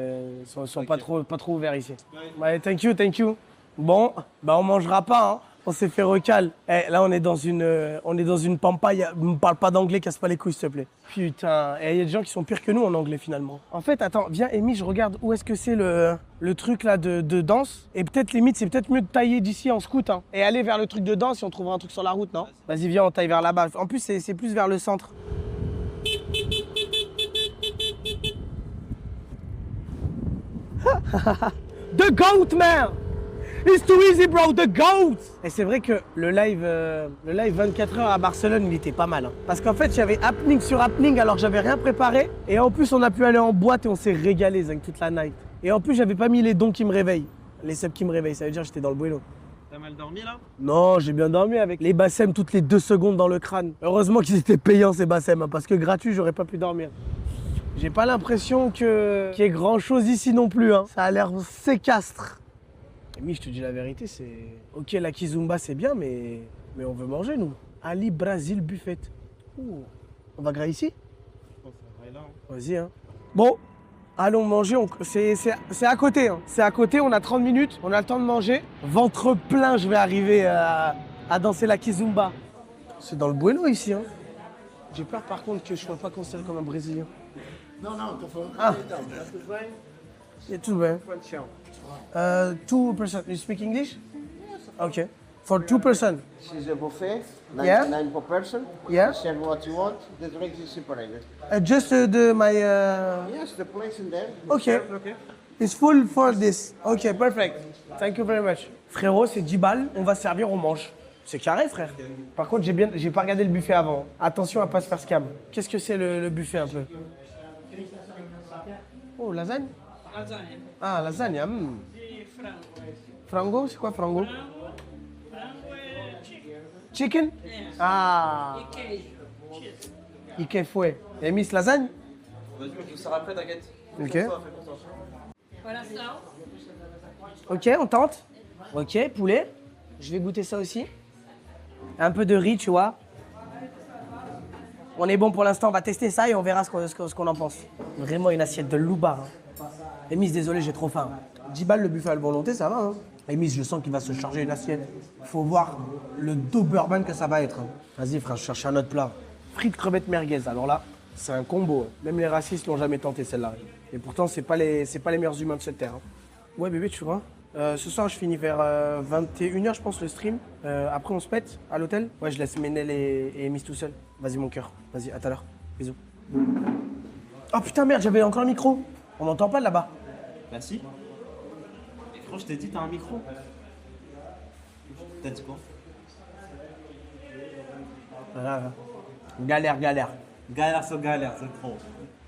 Ils sont pas trop ouverts ici. Ouais, thank you. Bon, bah on mangera pas, hein. On s'est fait recal. Eh, là, on est dans une pampa. Ne me parle pas d'anglais, casse pas les couilles, s'il te plaît. Putain, il y a des gens qui sont pires que nous en anglais, finalement. En fait, attends, viens, Amy, je regarde où est-ce que c'est le truc là de danse. Et peut-être, limite, c'est peut-être mieux de tailler d'ici en scout, hein. Et aller vers le truc de danse si on trouvera un truc sur la route, non? Vas-y, viens, on taille vers là-bas. En plus, c'est plus vers le centre. The goat, man! It's too easy, bro, the goat! Et c'est vrai que le live 24 heures à Barcelone, il était pas mal. Hein. Parce qu'en fait, j'avais happening sur happening alors que j'avais rien préparé. Et en plus, on a pu aller en boîte et on s'est régalé, Zang, toute la night. Et en plus, j'avais pas mis les dons qui me réveillent. Les ceps qui me réveillent, ça veut dire que j'étais dans le bueno. T'as mal dormi, là? Non, j'ai bien dormi avec les bassèmes toutes les 2 secondes dans le crâne. Heureusement qu'ils étaient payants, ces bassèmes, hein, parce que gratuit, j'aurais pas pu dormir. J'ai pas l'impression qu'il y ait grand chose ici non plus. Hein. Ça a l'air séquastre. Mais je te dis la vérité, c'est... Ok, la kizumba, c'est bien, mais on veut manger, nous. Ali Brazil Buffet. Ouh. On va grailler ici? Je pense que ça va là. Vas-y, hein. Bon, allons manger. C'est à côté, hein. C'est à côté, on a 30 minutes, on a le temps de manger. Ventre plein, je vais arriver à danser la kizumba. C'est dans le bueno, ici, hein. J'ai peur, par contre, que je ne sois pas considéré comme un Brésilien. Não, tô falando Ah. então. Tá tudo bem? Yeah, tudo bem. Quanto chão? 2%. You speak English? Okay. For 2%. This is a buffet, Yeah. 99 per person. Yeah. Serve what you want. The drinks is separated. Just my. Yes, the place in there. Okay. It's full for this. Okay, perfect. Thank you very much. Frérot, c'est 10 balles. On va servir, on mange. C'est carré, frère. Par contre, j'ai pas regardé le buffet avant. Attention à pas se faire scam. Qu'est-ce que c'est le buffet un peu? Oh, lasagne? Lasagne. Ah, lasagne. Di frango. Frango, c'est quoi frango? Frango e chicken. Chicken? Ah. E queijo. Cheese. ¿Y qué fue? Miss lasagne? Vas-y, on sera après, t'inquiète. Ok. Voilà ça. Ok, on tente. Ok, poulet. Je vais goûter ça aussi. Un peu de riz, tu vois. On est bon pour l'instant, on va tester ça et on verra ce qu'on en pense. Vraiment une assiette de loubar. Hein. Miss, désolé, j'ai trop faim. 10 balles le buffet à la volonté, ça va. Hein. Miss, je sens qu'il va se charger une assiette. Faut voir le Doberman que ça va être. Hein. Vas-y, frère, je cherche un autre plat. Frites crevettes merguez. Alors là, c'est un combo. Hein. Même les racistes l'ont jamais tenté celle-là. Et pourtant, c'est pas les meilleurs humains de cette terre. Hein. Ouais, bébé, tu vois. Ce soir, je finis vers 21h, je pense, le stream. Après, on se pète à l'hôtel. Ouais, je laisse Ménel et Miss tout seul. Vas-y, mon cœur. Vas-y, à tout à l'heure. Bisous. Oh putain, merde, j'avais encore le micro. On m'entend pas là-bas. Bah si. Et frère, je t'ai dit, t'as un micro. T'as dit quoi? Galère. Galère, c'est trop.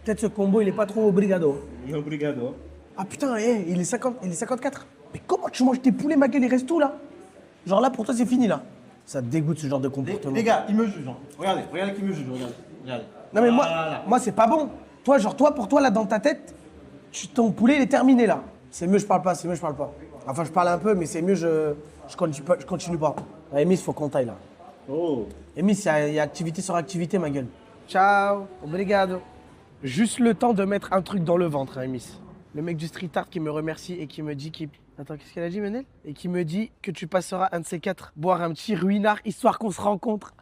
Peut-être ce combo, il est pas trop obrigado. Obrigado. Ah putain, il est 54. Mais comment tu manges tes poulets, ma gueule, il reste tout là? Genre là, pour toi, c'est fini là. Ça te dégoûte ce genre de comportement. Les gars, ils me jugent. Hein. Regardez qui me juge, regardez. Non mais Voilà. moi c'est pas bon. Toi, genre pour toi là dans ta tête, ton poulet il est terminé là. C'est mieux je parle pas, Enfin je parle un peu mais c'est mieux je continue pas. Emis, faut qu'on taille là. Oh. Emis, il y a activité sur activité ma gueule. Ciao, obrigado. Juste le temps de mettre un truc dans le ventre, hein, Emis. Le mec du street art qui me remercie et qui me dit qu'il... Attends, qu'est-ce qu'elle a dit, Menel? Et qui me dit que tu passeras un de ces quatre boire un petit ruinard histoire qu'on se rencontre.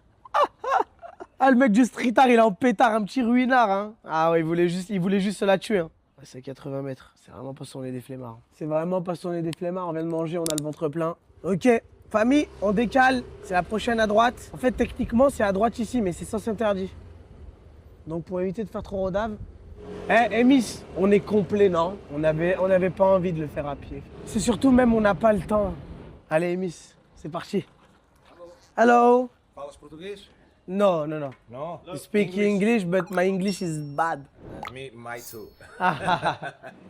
Ah, le mec du street art, il est en pétard, un petit ruinard, hein. Ah ouais, il voulait juste se la tuer, hein. Ouais, c'est 80 mètres, c'est vraiment pas son nez des flemmards. C'est vraiment pas son nez des flemmards, on vient de manger, on a le ventre plein. Ok, famille, on décale, c'est la prochaine à droite. En fait, techniquement, c'est à droite ici, mais c'est sens interdit. Donc pour éviter de faire trop rodave... Emis, on est complet, non? On avait pas envie de le faire à pied. C'est surtout même, on n'a pas le temps. Allez, Emis, c'est parti. Hello. Falas português? No. No. I speak English, but my English is bad. Me, my too.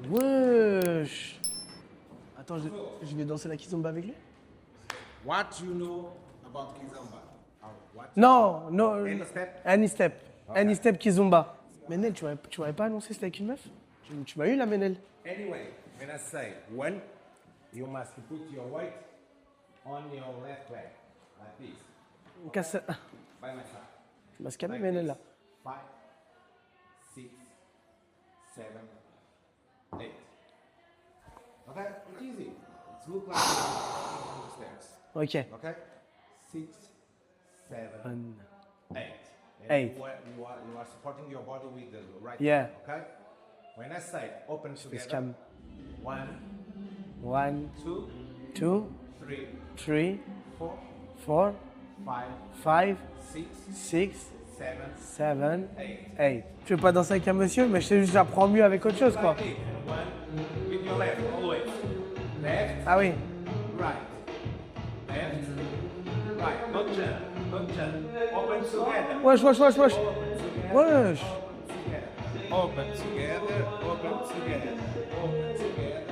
Wesh. Attends, je vais danser la kizomba avec lui? What you know about Kizomba? What? Non. Any step? Any step. Any step kizomba. Menel, tu m'avais pas annoncé c'était avec une meuf? Tu m'as eu la Menel? Anyway, when I say when, you must put your weight on your left leg, like this, Casse... by my side. Tu m'as scamé Menel là. 5, 6, 7, 8. Okay, it's easy. It's look like the stairs. Ok. Okay, 6, 7, 8. And 8. You are supporting your body with the right Yeah. hand, okay? When I say open together, Scam. 1, 1, 2, 2, 3, 3, 4, 4, 5, 5, 6, 6, 7, 7, 8. 8. Je veux pas danser avec un monsieur, mais je sais juste que j'apprends mieux avec autre chose quoi. Like this. With your left, always. Left, Ah oui. right. Left, right. Don't jump. Open together. Wesh. Wesh. Together. Wesh. Open together. Open together. Open together.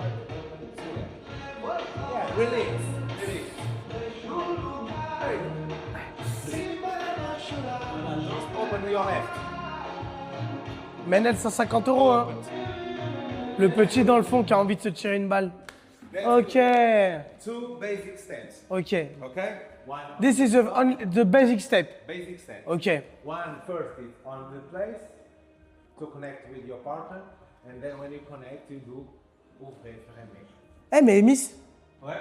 Yeah, release. Open with your left. Menel 150 € hein. Le petit dans le fond qui a envie de se tirer une balle. Ok. 2 basic steps. Ok. Okay? One This is the basic step. basic step. Ok. One first is on the place to connect with your partner, and then when you connect, you do ouvrir, fermer. Eh mais Miss, Ouais.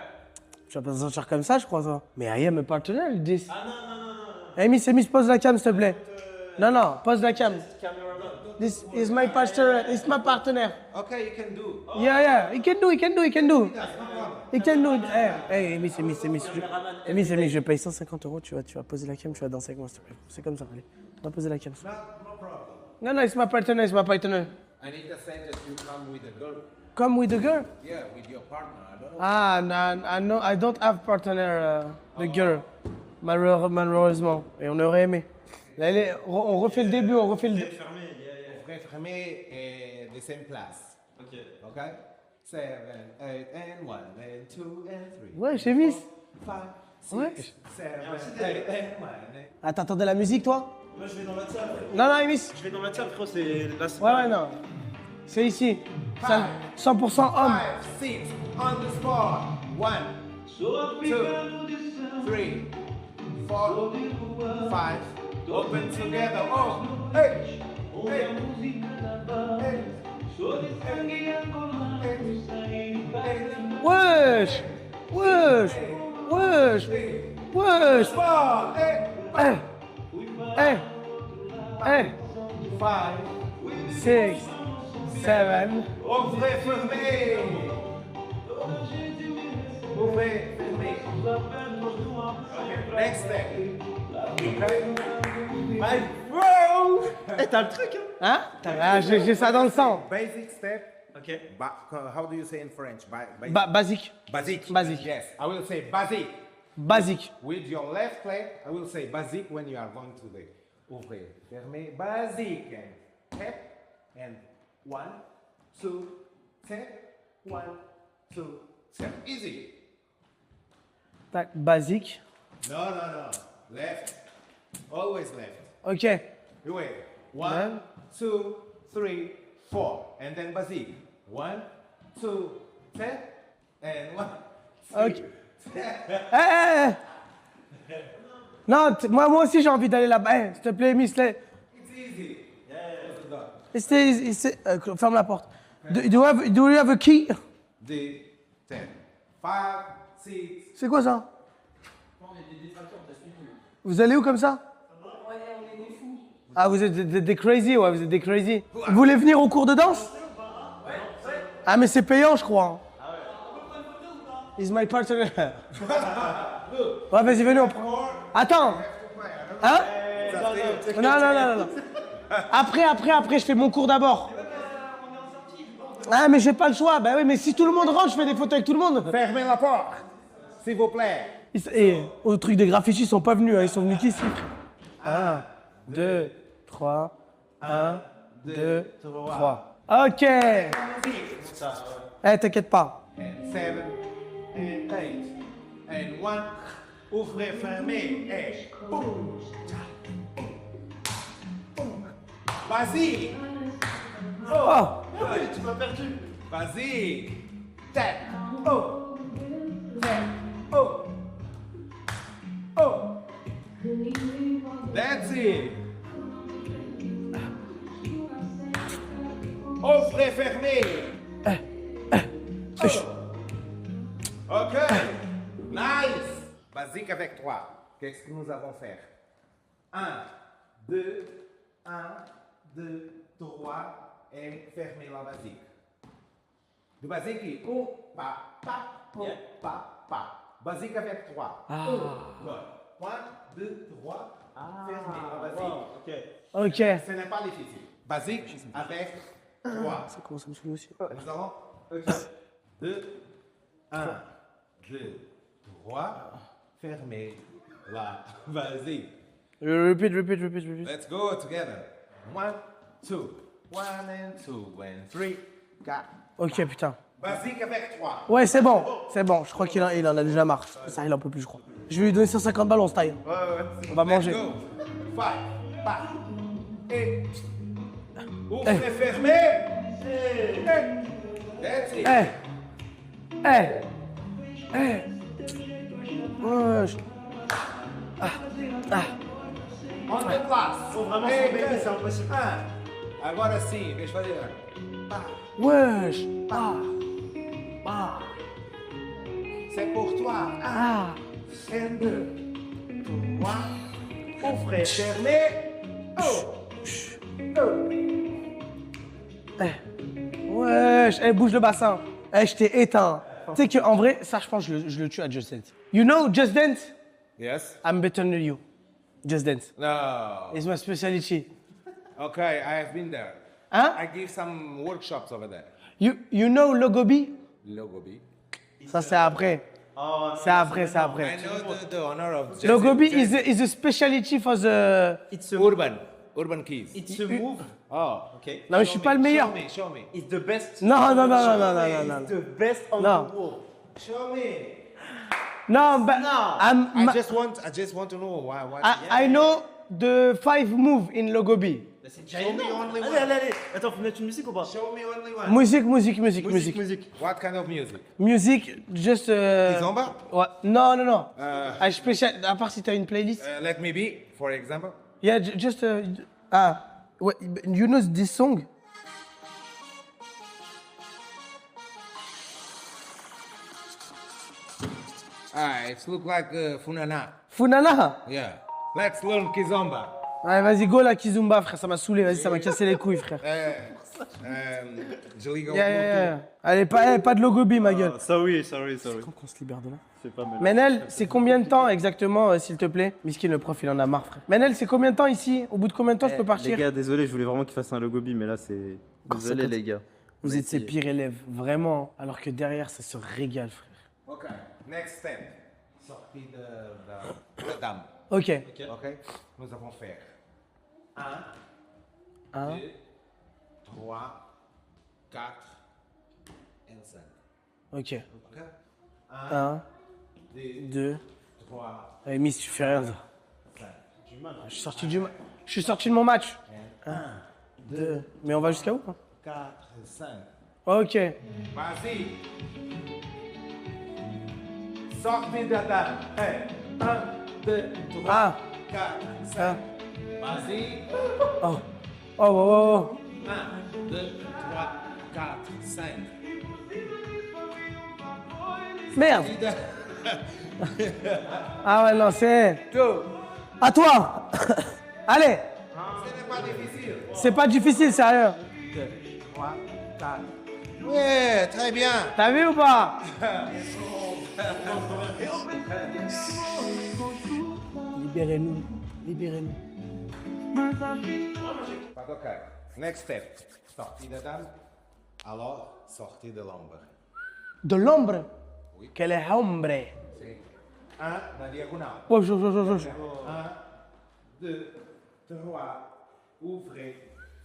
tu vas pas te sentir comme ça je crois ça. Mais I am a partner, this. Ah non. Eh Miss, pose la cam s'il te plaît. Non, pose la cam. This is my partner, it's my partner. Okay, you can do. Yeah, he can do. He can do it. Miss, je paye 150 €, tu vas poser la cam, tu vas danser avec moi s'il te plaît. C'est comme ça, allez. On va poser la cam. No problem. Non, it's my partner. I need to say that you come with a girl. Come with the girl? Yeah, with your partner. I don't know. Ah, no, I don't have partner, the girl. Malheureusement. Et on aurait aimé. Là, allez, on refait le début, Ouvrir, fermer, et the same place. Ok. Okay? 7, 8, and 1, and 2, and 3. Ouais, chez Miss. 5, 6, Ouais. 7, 8, and 1. Attends, t'entends la musique, toi? Moi, je vais dans la salle. Non, Miss. Je vais dans la salle, frérot, c'est là. Ouais, non. C'est ici. Ça, 100% homme. 5, 6, on the spot. 1, 2, 3, 4, 5. Open together. Oh, hey, Wesh. Spot. Hey. 5. 6, 7. Ouvrez, fermez. Ouvrez, fermez. Next step. My bro. Eh, t'as le truc, hein? Hein? J'ai ça dans le sang. Basic step. Ok. How do you say in French? Basique. Basic. Basic. Yes, I will say basic. Basique. With your left leg, I will say basic when you are going ouvrir, fermer, basique. Tap, and 1, 2, tap, 1, 2, tap. Easy. Tac, basique. No, no, no. Left. Always left. Ok. You wait. 1, 2, 3, 4. And then basique. 1, 2, tap, and 1, 2. Ok. Non, moi aussi j'ai envie d'aller là-bas. S'il te plaît, Miss. It's easy. Ferme la porte. Do you have a key? D, 10. 5, 6. C'est quoi ça? Vous allez où comme ça? Ah, vous êtes des crazy, ouais, vous êtes des crazy. Vous voulez venir au cours de danse? Ah, mais c'est payant, je crois. Is my partner. Ouais, vas-y, venez, on prend. Attends. Hein? Non. Après, je fais mon cours d'abord. Ah, mais j'ai pas le choix. Bah oui, mais si tout le monde rentre, je fais des photos avec tout le monde. Fermez la porte, s'il vous plaît. Et au truc des graffitis, ils sont pas venus, hein, ils sont venus qu'ici. 1, 2, 3. 1, 2, 3. Ok. Eh, t'inquiète pas. And 7, and 8, and 1. Ouvrez, fermez, et boum. Vas-y. Oh. Tu m'as perdu. Vas-y. Tap. Oh. Tap. Oh. Oh. That's it. Ouvrez, fermez. Ok. Nice. Basique avec toi. Qu'est-ce que nous avons fait? 1, 2, 1, 2, 3 et fermez la basique. Le basique est 1, pa. Basique avec 3. 1, 2, 3. Fermez la basique. Ok. Ce n'est pas difficile. Basique avec 3. Ça commence à me saouler aussi. Nous avons 2, 1, 2, 3. Fermez la basique. Repeat. Let's go together. 1, 2. 1 and 2 and 3. 4. Ok, putain. Basique avec 3. Ouais, c'est bon. Je crois qu'il en a déjà marre. Ça, il en peut plus, je crois. Je vais lui donner 150 balles, on se taille. On va manger. Let's go. 5, pas. Et. Ouvrez, fermez. That's it. Wesh. On the class. Faut vraiment s'embêter, c'est impossible. 1. Agora sim, deixa eu fazer. Wesh. C'est pour toi. 1 et 2. 3. Ouvrez, fermez. Wesh. Bouge le bassin. Je t'ai éteint. Tu sais qu'en vrai, ça, je pense que je le tue à Just Dance. You know Just Dance? Yes. I'm better than you. Just Dance. No. It's my specialty. Okay, I have been there. Hein? I give some workshops over there. You know Logobi? Logobi. Ça, c'est après. C'est après. I know the honor of Logobi is a specialty for the... It's a Urban keys. It's a move. Oh. Okay. Non, mais je suis pas le meilleur. Show me. It's the best. Non. It's the best on Non. the world. Show me. Non, but I just want to know why. I know the 5 moves in Logobi. C'est déjà Show me énorme. only Allez, one. allez. Attends, faut mettre une musique ou pas? Show me only one. Musique. What kind of music? Musique, just... Kizomba? Ouais. Non. À part si t'as une playlist. Let me be, for example. Yeah, just... ouais, you know this song? It looks like Funana. Funana? Yeah. Let's learn Kizomba. Ouais, vas-y, go la Kizumba, frère, ça m'a saoulé, vas-y, ça m'a cassé les couilles, frère. Je ligue Yeah. Allez, pas de Logobi, ma gueule. Sorry. Quand qu'on se libère de là? C'est pas mal. Menel, c'est combien de temps exactement, s'il te plaît? Miskin, le prof, il en a marre, frère. Menel, c'est combien de temps ici? Au bout de combien de temps je peux partir? Les gars, désolé, je voulais vraiment qu'il fasse un logobi, mais là, c'est. Désolé, ça, les gars. Vous êtes ses pires élèves, vraiment. Alors que derrière, ça se régale, frère. Ok. Next step. Sortie de la dame. Ok. Ok. Nous avons fait 1, 2, 3, 4 et 5. Ok. Ok? 1, 2, 2. 3, Allez, Miss, tu fais rien. 5. Je suis sorti je suis sorti de mon match. 1, 2. Mais on va jusqu'à où, hein? 4 et 5. Ok. Vas-y. Sortez de la table. 1, 2, 3, Ah. 4, 5. Vas-y. Oh. Oh, oh, oh, oh. 1, 2, 3, 4, 5. Merde. Ah ouais, non, c'est... À toi. Allez. Ce n'est pas difficile. C'est pas difficile, sérieux. 2, 3, 4. Ouais, très bien. T'as vu ou pas? Libérez-nous. Libérez-nous. Pas ok. Next step. Sortie de dame. Alors, sortie de l'ombre. De l'ombre? Oui. Quel est hombre? C'est 1, la diagonale. Oh, 1, 2, 3, ouvrez,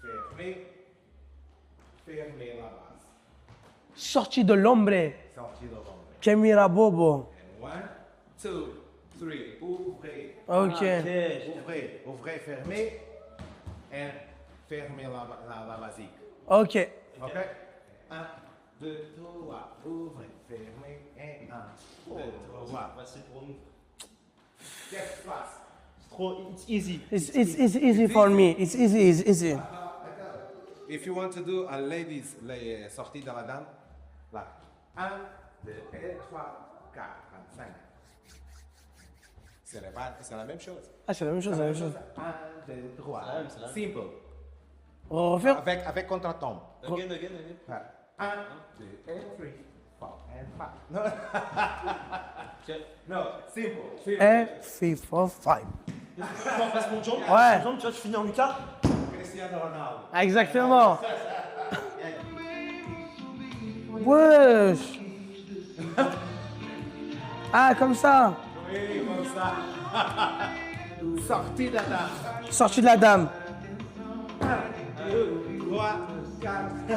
fermez, fermez la base. Sorti de l'ombre. Sortie de l'ombre. Que mira bobo. 1, 2, 3, ouvrez, Ok. ouvrez, fermez, et fermez la basique. Ok. Ok? 1, 2, 3, ouvrez, fermez, et 1, 2, 3. C'est pour nous. Qu'est-ce qui se passe? It's easy. It's easy for me. It's easy. If you want to do a ladies sortie de la dame, là. 1, 2, 3, 4, 5. C'est la même chose. Ah, c'est la même chose, la même chose. 1, 2, 3. Simple. On va refaire. Avec contre-tombe. Again. 1, 2, 3, 4, and 5. No, simple. Et 3, 4, 5. Passe mon jambe. Ouais. Mon jambe, tu vois, tu finis en Lucas. Cristiano Ronaldo. Exactement. Wesh. Ah, comme ça. Oui, comme ça. Sortie de la dame. Sorti de la dame. 2, 3, 4. Eh.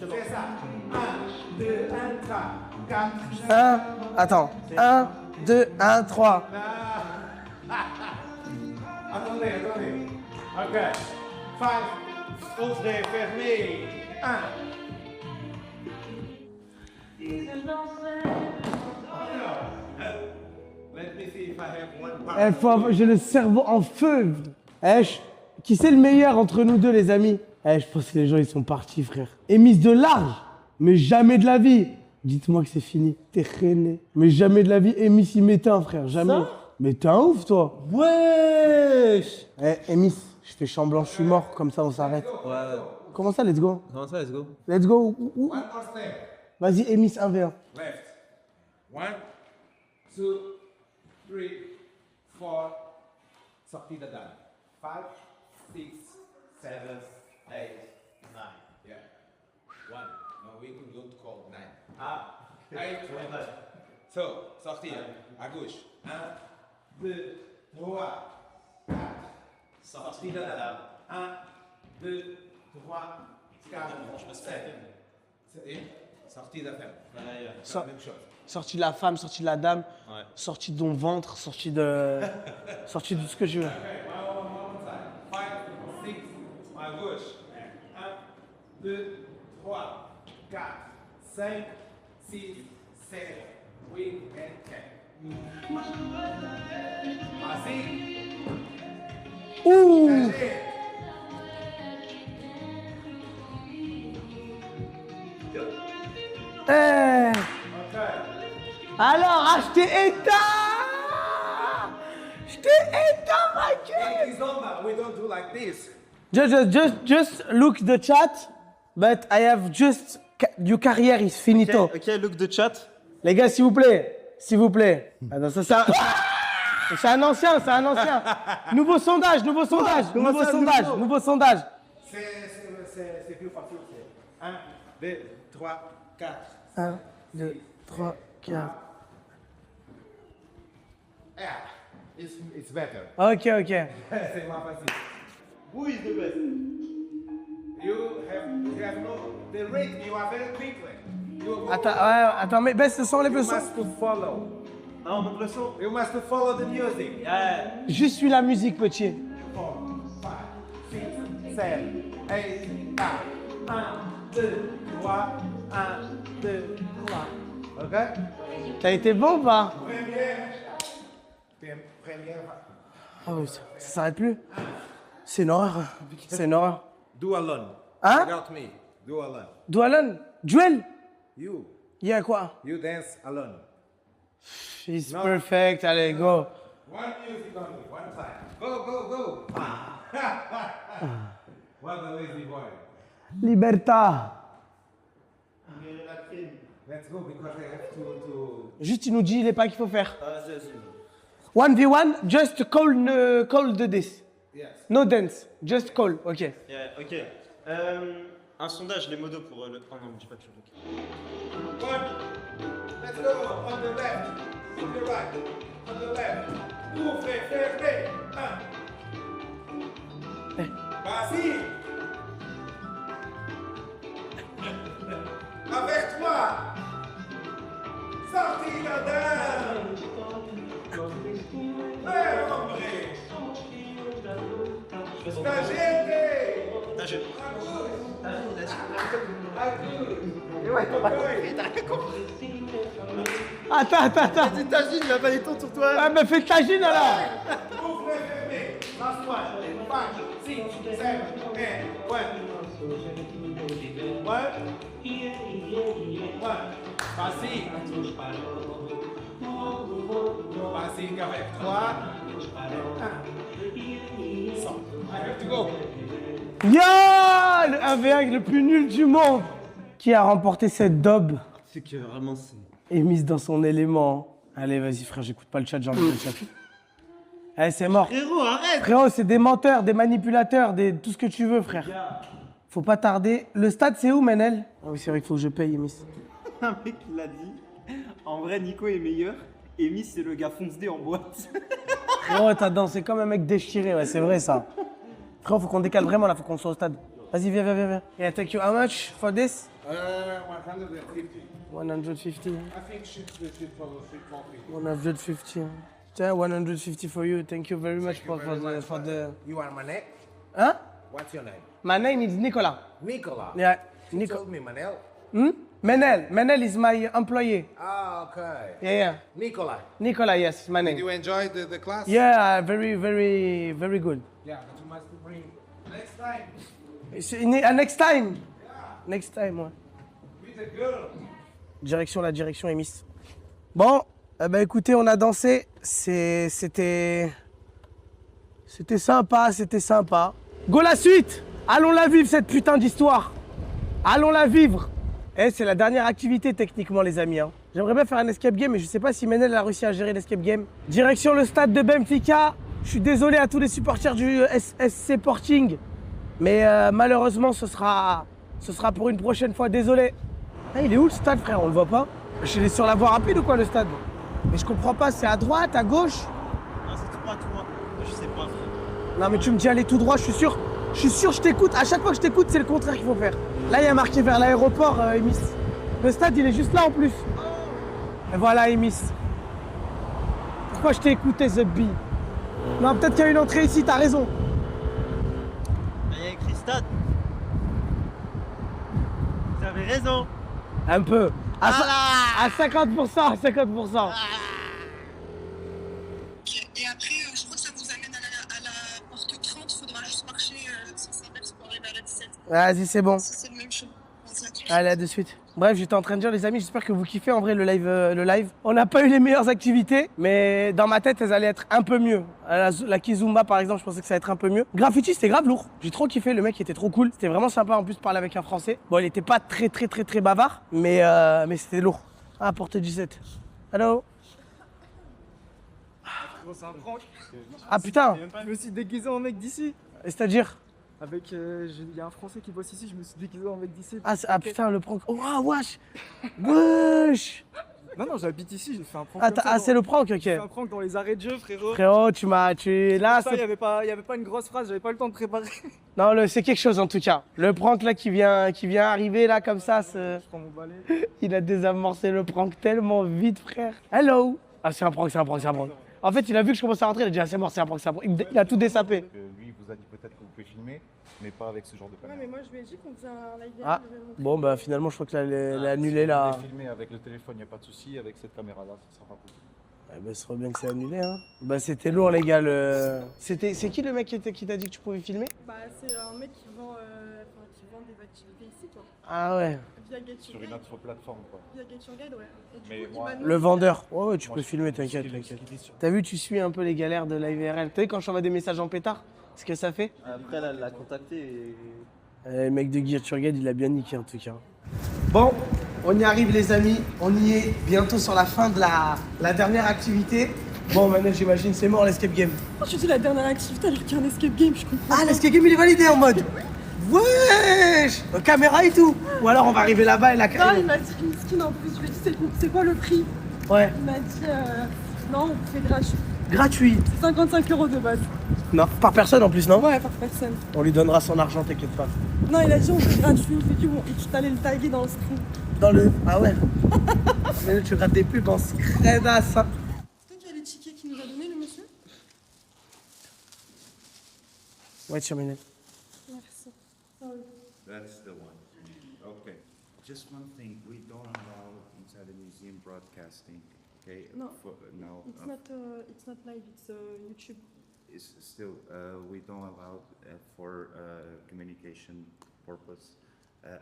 C'est ça. 1, 2, 1, 3, 4. 1. Attends. 1, 2, 1, 3. Attendez. Ok. 5. Ouvrez, fermez. 1. Let me see if I have one part. J'ai le cerveau en feu. Qui c'est le meilleur entre nous deux, les amis? Je pense que les gens, ils sont partis, frère. Et mise de large. Mais jamais de la vie. Dites-moi que c'est fini. T'es rené. Mais jamais de la vie. Emis, il m'éteint, frère. Jamais. Ça Mais t'es un ouf, toi. Wesh. Emis, je fais chamblant, je suis mort. Comme ça, on s'arrête. Ouais. Comment ça, let's go? Comment ça, let's go? Let's go. One more step. Vas-y, Emis, 1v1. Left. 1, 2, 3, 4. Sortie de dame. 5, 6, 7, 8, 9. Yeah. 1. No, we don't call 9. Ah. 8. So, sortie à gauche. 1, 2, 3, 4. Sortie de la dame. 1, 2, 3, 4, 7. Et sortie de la femme. So- La même chose. Sorti de la femme, sorti de la dame, Ouais. sorti de ton ventre, sorti de ce que je veux. 5, 6, à gauche. 1, 2, 3, 4, 5, 6, 7, 8 et 10. Vas-y. Ouh! Allez. Eh! Ok. Alors, je t'ai éteint! Je t'ai éteint, ma gueule! It's over. We don't do like this. Just look the chat, but I have just... Your career is finito. Ok, look the chat. Les gars, s'il vous plaît. S'il vous plaît. Ah non, ça, c'est un ancien, c'est un ancien. Nouveau sondage, nouveau sondage, Comment nouveau ça, sondage, nouveau nouveau sondage. C'est plus facile. 1, 2, 3, 4. 1, 2, 3, 4. it's better. Ok, ok. C'est moins facile. Who is the best? You have no the rhythm. You are very quickly. Attends, ouais, attends, mais baisse le son, lève le You son. must follow. Non, monte le son. You must follow the music. Juste suis la musique, petit. 4, 5, 6, 7, 8, 9. 1, 2, 3. 1, 2, 3. Ok? T'as été bon ou pas? Première. Ah oui, ça s'arrête plus. C'est une horreur. C'est une horreur. Do alone. Hein? Without me. Do alone. Dualon? Duel? You. Yeah, quoi? You dance alone. She's perfect. Allez, go. One music only. One time. Go, go, go. What a lazy boy. Libertà. Let's go because I have to. Juste, il nous dit les pas qu'il faut faire. 1v1, just call the this. Yes. No dance, just call, ok. Yeah, ok. Un sondage, les modos pour le. Oh non, dis pas de chose. Ok. One. Let's go. On the left. On the right. On the left. Ouvrez, fermez. Un. Vas-y. Avec toi. Sorti la dame. Ouais, hombre. La gente. Ah, je. Attends. Dis Tagine, il a pas les tons sur toi. Ah, mais fais tagine alors. Ouvrez, fermez. Last one. 5, 6, 7, 8, 1. Vas-y. Vas-y avec toi. I have to go. Yo, le 1v1 le plus nul du monde. Qui a remporté cette daube C'est que vraiment, c'est. et mise dans son élément. Allez, vas-y frère, j'écoute pas le chat, j'ai envie de le chat. Allez, c'est mort. Frérot, arrête. Frérot, c'est des menteurs, des manipulateurs, tout ce que tu veux, frère. Faut pas tarder. Le stade, c'est où, Menel? Ah oui, c'est vrai qu'il faut que je paye, Miss. Un mec l'a dit. En vrai, Nico est meilleur. Et Miss, c'est le gars fonce-dé en boîte. Frérot, t'as dansé comme un mec déchiré, ouais, c'est vrai ça. Frérot, faut qu'on décale vraiment là, faut qu'on soit au stade. Vas-y, viens. Yeah, thank you. How much for this? 150. 150. I think she should follow 350. 150. Yeah, 150 for you. Thank you very much for the. You are Manet? Huh? What's your name? My name is Nicolas. Nicola. Yeah, You Nico. told me Manel. Menel is my employee. Ah, okay. Yeah. Nicola. Nicolas, yes, my Did name. you enjoy the class? Yeah, very good. Yeah, but you must bring next time Next time. Next time, ouais. with a girl. Direction est Miss. Bon, bah écoutez, on a dansé. C'était sympa. Go la suite. Allons la vivre cette putain d'histoire. Allons la vivre. Eh, c'est la dernière activité techniquement, les amis. Hein. J'aimerais bien faire un escape game, mais je sais pas si Menel a réussi à gérer l'escape game. Direction le stade de Benfica. Je suis désolé à tous les supporters du SC Sporting, mais malheureusement, ce sera pour une prochaine fois. Désolé. Ah, il est où le stade, frère? On le voit pas. Je suis sur la voie rapide ou quoi, le stade? Mais je comprends pas. C'est à droite, à gauche? Non, c'est tout droit, tout droit. Je sais pas, frère. Non, mais tu me dis aller tout droit. Je suis sûr, je t'écoute. À chaque fois que je t'écoute, c'est le contraire qu'il faut faire. Là, il y a marqué vers l'aéroport, Emis. Le stade, il est juste là en plus. Et voilà, Emis. Pourquoi je t'ai écouté, Zebby? Non, peut-être qu'il y a une entrée ici, t'as raison. Il y a écrit stade. Vous avez raison. Un peu. À 50%, à 50%. Et après, je crois que ça vous amène à la porte 30. Il faudra juste marcher sans s'inverse pour arriver à la 17. Vas-y, c'est bon. C'est le même chemin. Allez, à de suite. Bref, j'étais en train de dire, les amis, j'espère que vous kiffez en vrai le live. On n'a pas eu les meilleures activités, mais dans ma tête, elles allaient être un peu mieux. La Kizumba, par exemple, je pensais que ça allait être un peu mieux. Graffiti, c'était grave lourd. J'ai trop kiffé, le mec était trop cool. C'était vraiment sympa en plus de parler avec un Français. Bon, il était pas très bavard, mais c'était lourd. Ah, porte 17. Hello. Ah putain. Je me suis déguisé en mec d'ici. C'est-à-dire? Avec, il y a un Français qui bosse ici, je me suis déguisé en mec d'ici. Ah putain, le prank. Oh, wesh. Wesh. Non, j'habite ici, j'ai fait un prank. Ah, comme ça, c'est le prank, ok. j'ai fait un prank dans les arrêts de jeu, frérot. Frérot, là, Ça, il y avait pas une grosse phrase, j'avais pas le temps de préparer. non, c'est quelque chose en tout cas. Le prank là qui vient arriver là comme ça, Je prends mon balai. il a désamorcé le prank tellement vite, frère. Hello. Ah, c'est un prank. En fait, il a vu que je commençais à rentrer, il a dit ah, c'est mort, c'est un prank. Il a tout désapé. Lui, il vous a dit peut-être que vous pouvez filmer, mais pas avec ce genre de Ouais, caméra. mais moi je lui ai dit qu'on faisait un live. Ah, bon, bah finalement, je crois qu'elle a annulé là. Vous pouvez filmer avec le téléphone, il n'y a pas de souci. Avec cette caméra-là, ça sera pas possible. Bah, ce serait bien que c'est annulé, hein. Bah, c'était lourd, les gars. C'est qui le mec qui t'a dit que tu pouvais filmer? Bah, c'est un mec qui vend des activités ici, quoi. Ah ouais. Via Get Sur Your une Guide. autre plateforme, quoi. Via Get Your Guide, ouais. Et du Mais coup, moi- il m'a Le vendeur. Ouais, tu Moi, peux je- filmer, ce t'inquiète. qu'il est sur- T'as vu, tu suis un peu les galères de l'IVRL. T'as vu quand je t'envoie des messages en pétard? Ce que ça fait? Après, elle l'a contacté et. Le mec de Get Your Guide, il a bien niqué en tout cas. Bon, on y arrive les amis. On y est bientôt sur la fin de la dernière activité. Bon, maintenant j'imagine c'est mort l'escape game. Oh, je dis la dernière activité alors qu'il y a un escape game, je comprends. Ah, l'escape game il est validé en mode. Wesh, caméra et tout. Ou alors on va arriver là-bas et la Non, il caméra. m'a dit une skin en plus. Je lui ai dit c'est quoi le prix? Ouais, Il m'a dit non, on fait gratuit. gratuit. 55 € de base. Non, par personne en plus, non? Ouais, par personne. On lui donnera son argent, t'inquiète pas. Non, il a dit on fait gratuit. On fait du bon. Et tu t'allais le taguer dans le stream. Dans le. Ah ouais. Mais là, tu rates des pubs en scredasse. Hein. C'est toi qui as les tickets qu'il nous a donné, le monsieur? Ouais, tu Merci. Sorry. That's the one. Okay. Just one thing, we don't allow inside the museum broadcasting, okay? No. No, It's not live, it's YouTube. it's still, we don't allow for communication purpose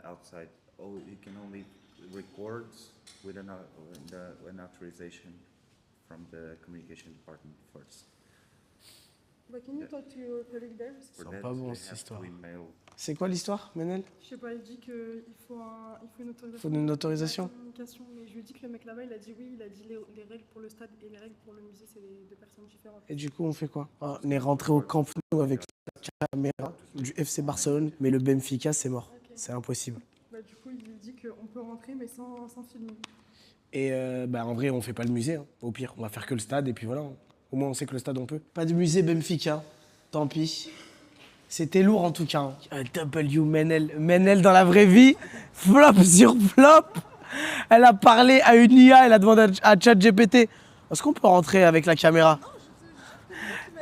outside. Oh, you can only record with an authorization from the communication department first. But can you talk to your colleague there? For Sent that, pas bon, they cette have histoire. to email. C'est quoi l'histoire, Menel? Je sais pas, il dit qu'il faut une autorisation. Faut une autorisation. Communication, mais je lui ai dit que le mec là-bas, il a dit oui, il a dit les règles pour le stade et les règles pour le musée, c'est deux personnes différentes. Et du coup, on fait quoi? Ah, on est rentré au Camp Nou avec la caméra du FC Barcelone, mais le Benfica, c'est mort. Ok. C'est impossible. Bah, du coup, il lui dit qu'on peut rentrer, mais sans filmer. Et bah, en vrai, on fait pas le musée. Hein. Au pire, on va faire que le stade et puis voilà. Au moins, on sait que le stade, on peut. Pas de musée Benfica. Tant pis. C'était lourd en tout cas. Hein. W Menel. Menel dans la vraie vie. Flop sur flop. Elle a parlé à une IA. Elle a demandé à ChatGPT. Est-ce qu'on peut rentrer avec la caméra?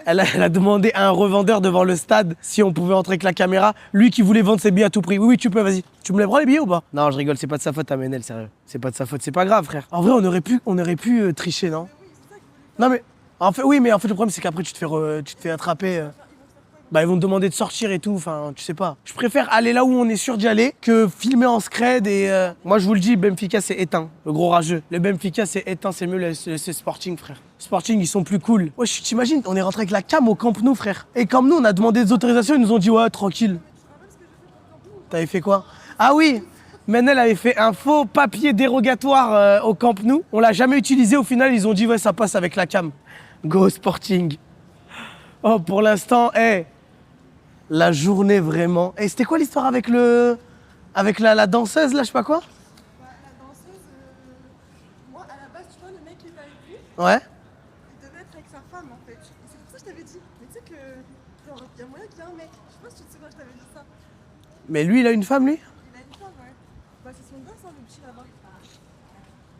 Elle a demandé à un revendeur devant le stade si on pouvait entrer avec la caméra. Lui qui voulait vendre ses billets à tout prix. Oui, oui, tu peux, vas-y. Tu me les prends les billets ou pas? Non, je rigole, c'est pas de sa faute à Menel, sérieux. C'est pas de sa faute, c'est pas grave, frère. En vrai, on aurait pu tricher, non? Non, mais en fait, oui, mais en fait, le problème, c'est qu'après, tu te fais attraper. Bah, ils vont te demander de sortir et tout, enfin, tu sais pas. Je préfère aller là où on est sûr d'y aller que filmer en scred et... Moi, je vous le dis, Benfica, c'est éteint, le gros rageux. Le Benfica, c'est éteint, c'est mieux le Sporting, frère. Sporting, ils sont plus cool. Ouais, t'imagines, on est rentré avec la cam au Camp Nou, frère. Et comme nous, on a demandé des autorisations, ils nous ont dit, ouais, tranquille. T'avais fait quoi? Ah oui, Menel avait fait un faux papier dérogatoire au Camp Nou. On l'a jamais utilisé, au final, ils ont dit, ouais, ça passe avec la cam. Go Sporting. Oh, pour l'instant, la journée vraiment. Et c'était quoi l'histoire avec la danseuse là, je sais pas quoi? Bah, la danseuse, moi, à la base, tu vois, le mec qui était avec lui, Ouais. il devait être avec sa femme, en fait. Et c'est pour ça que je t'avais dit. Mais tu sais que, genre, il y a moyen qu'il y ait un mec. Je sais pas si tu te souviens, je t'avais dit ça. Mais lui, il a une femme, lui? Il a une femme, ouais. Bah, c'est son gosse, hein, le petit là-bas.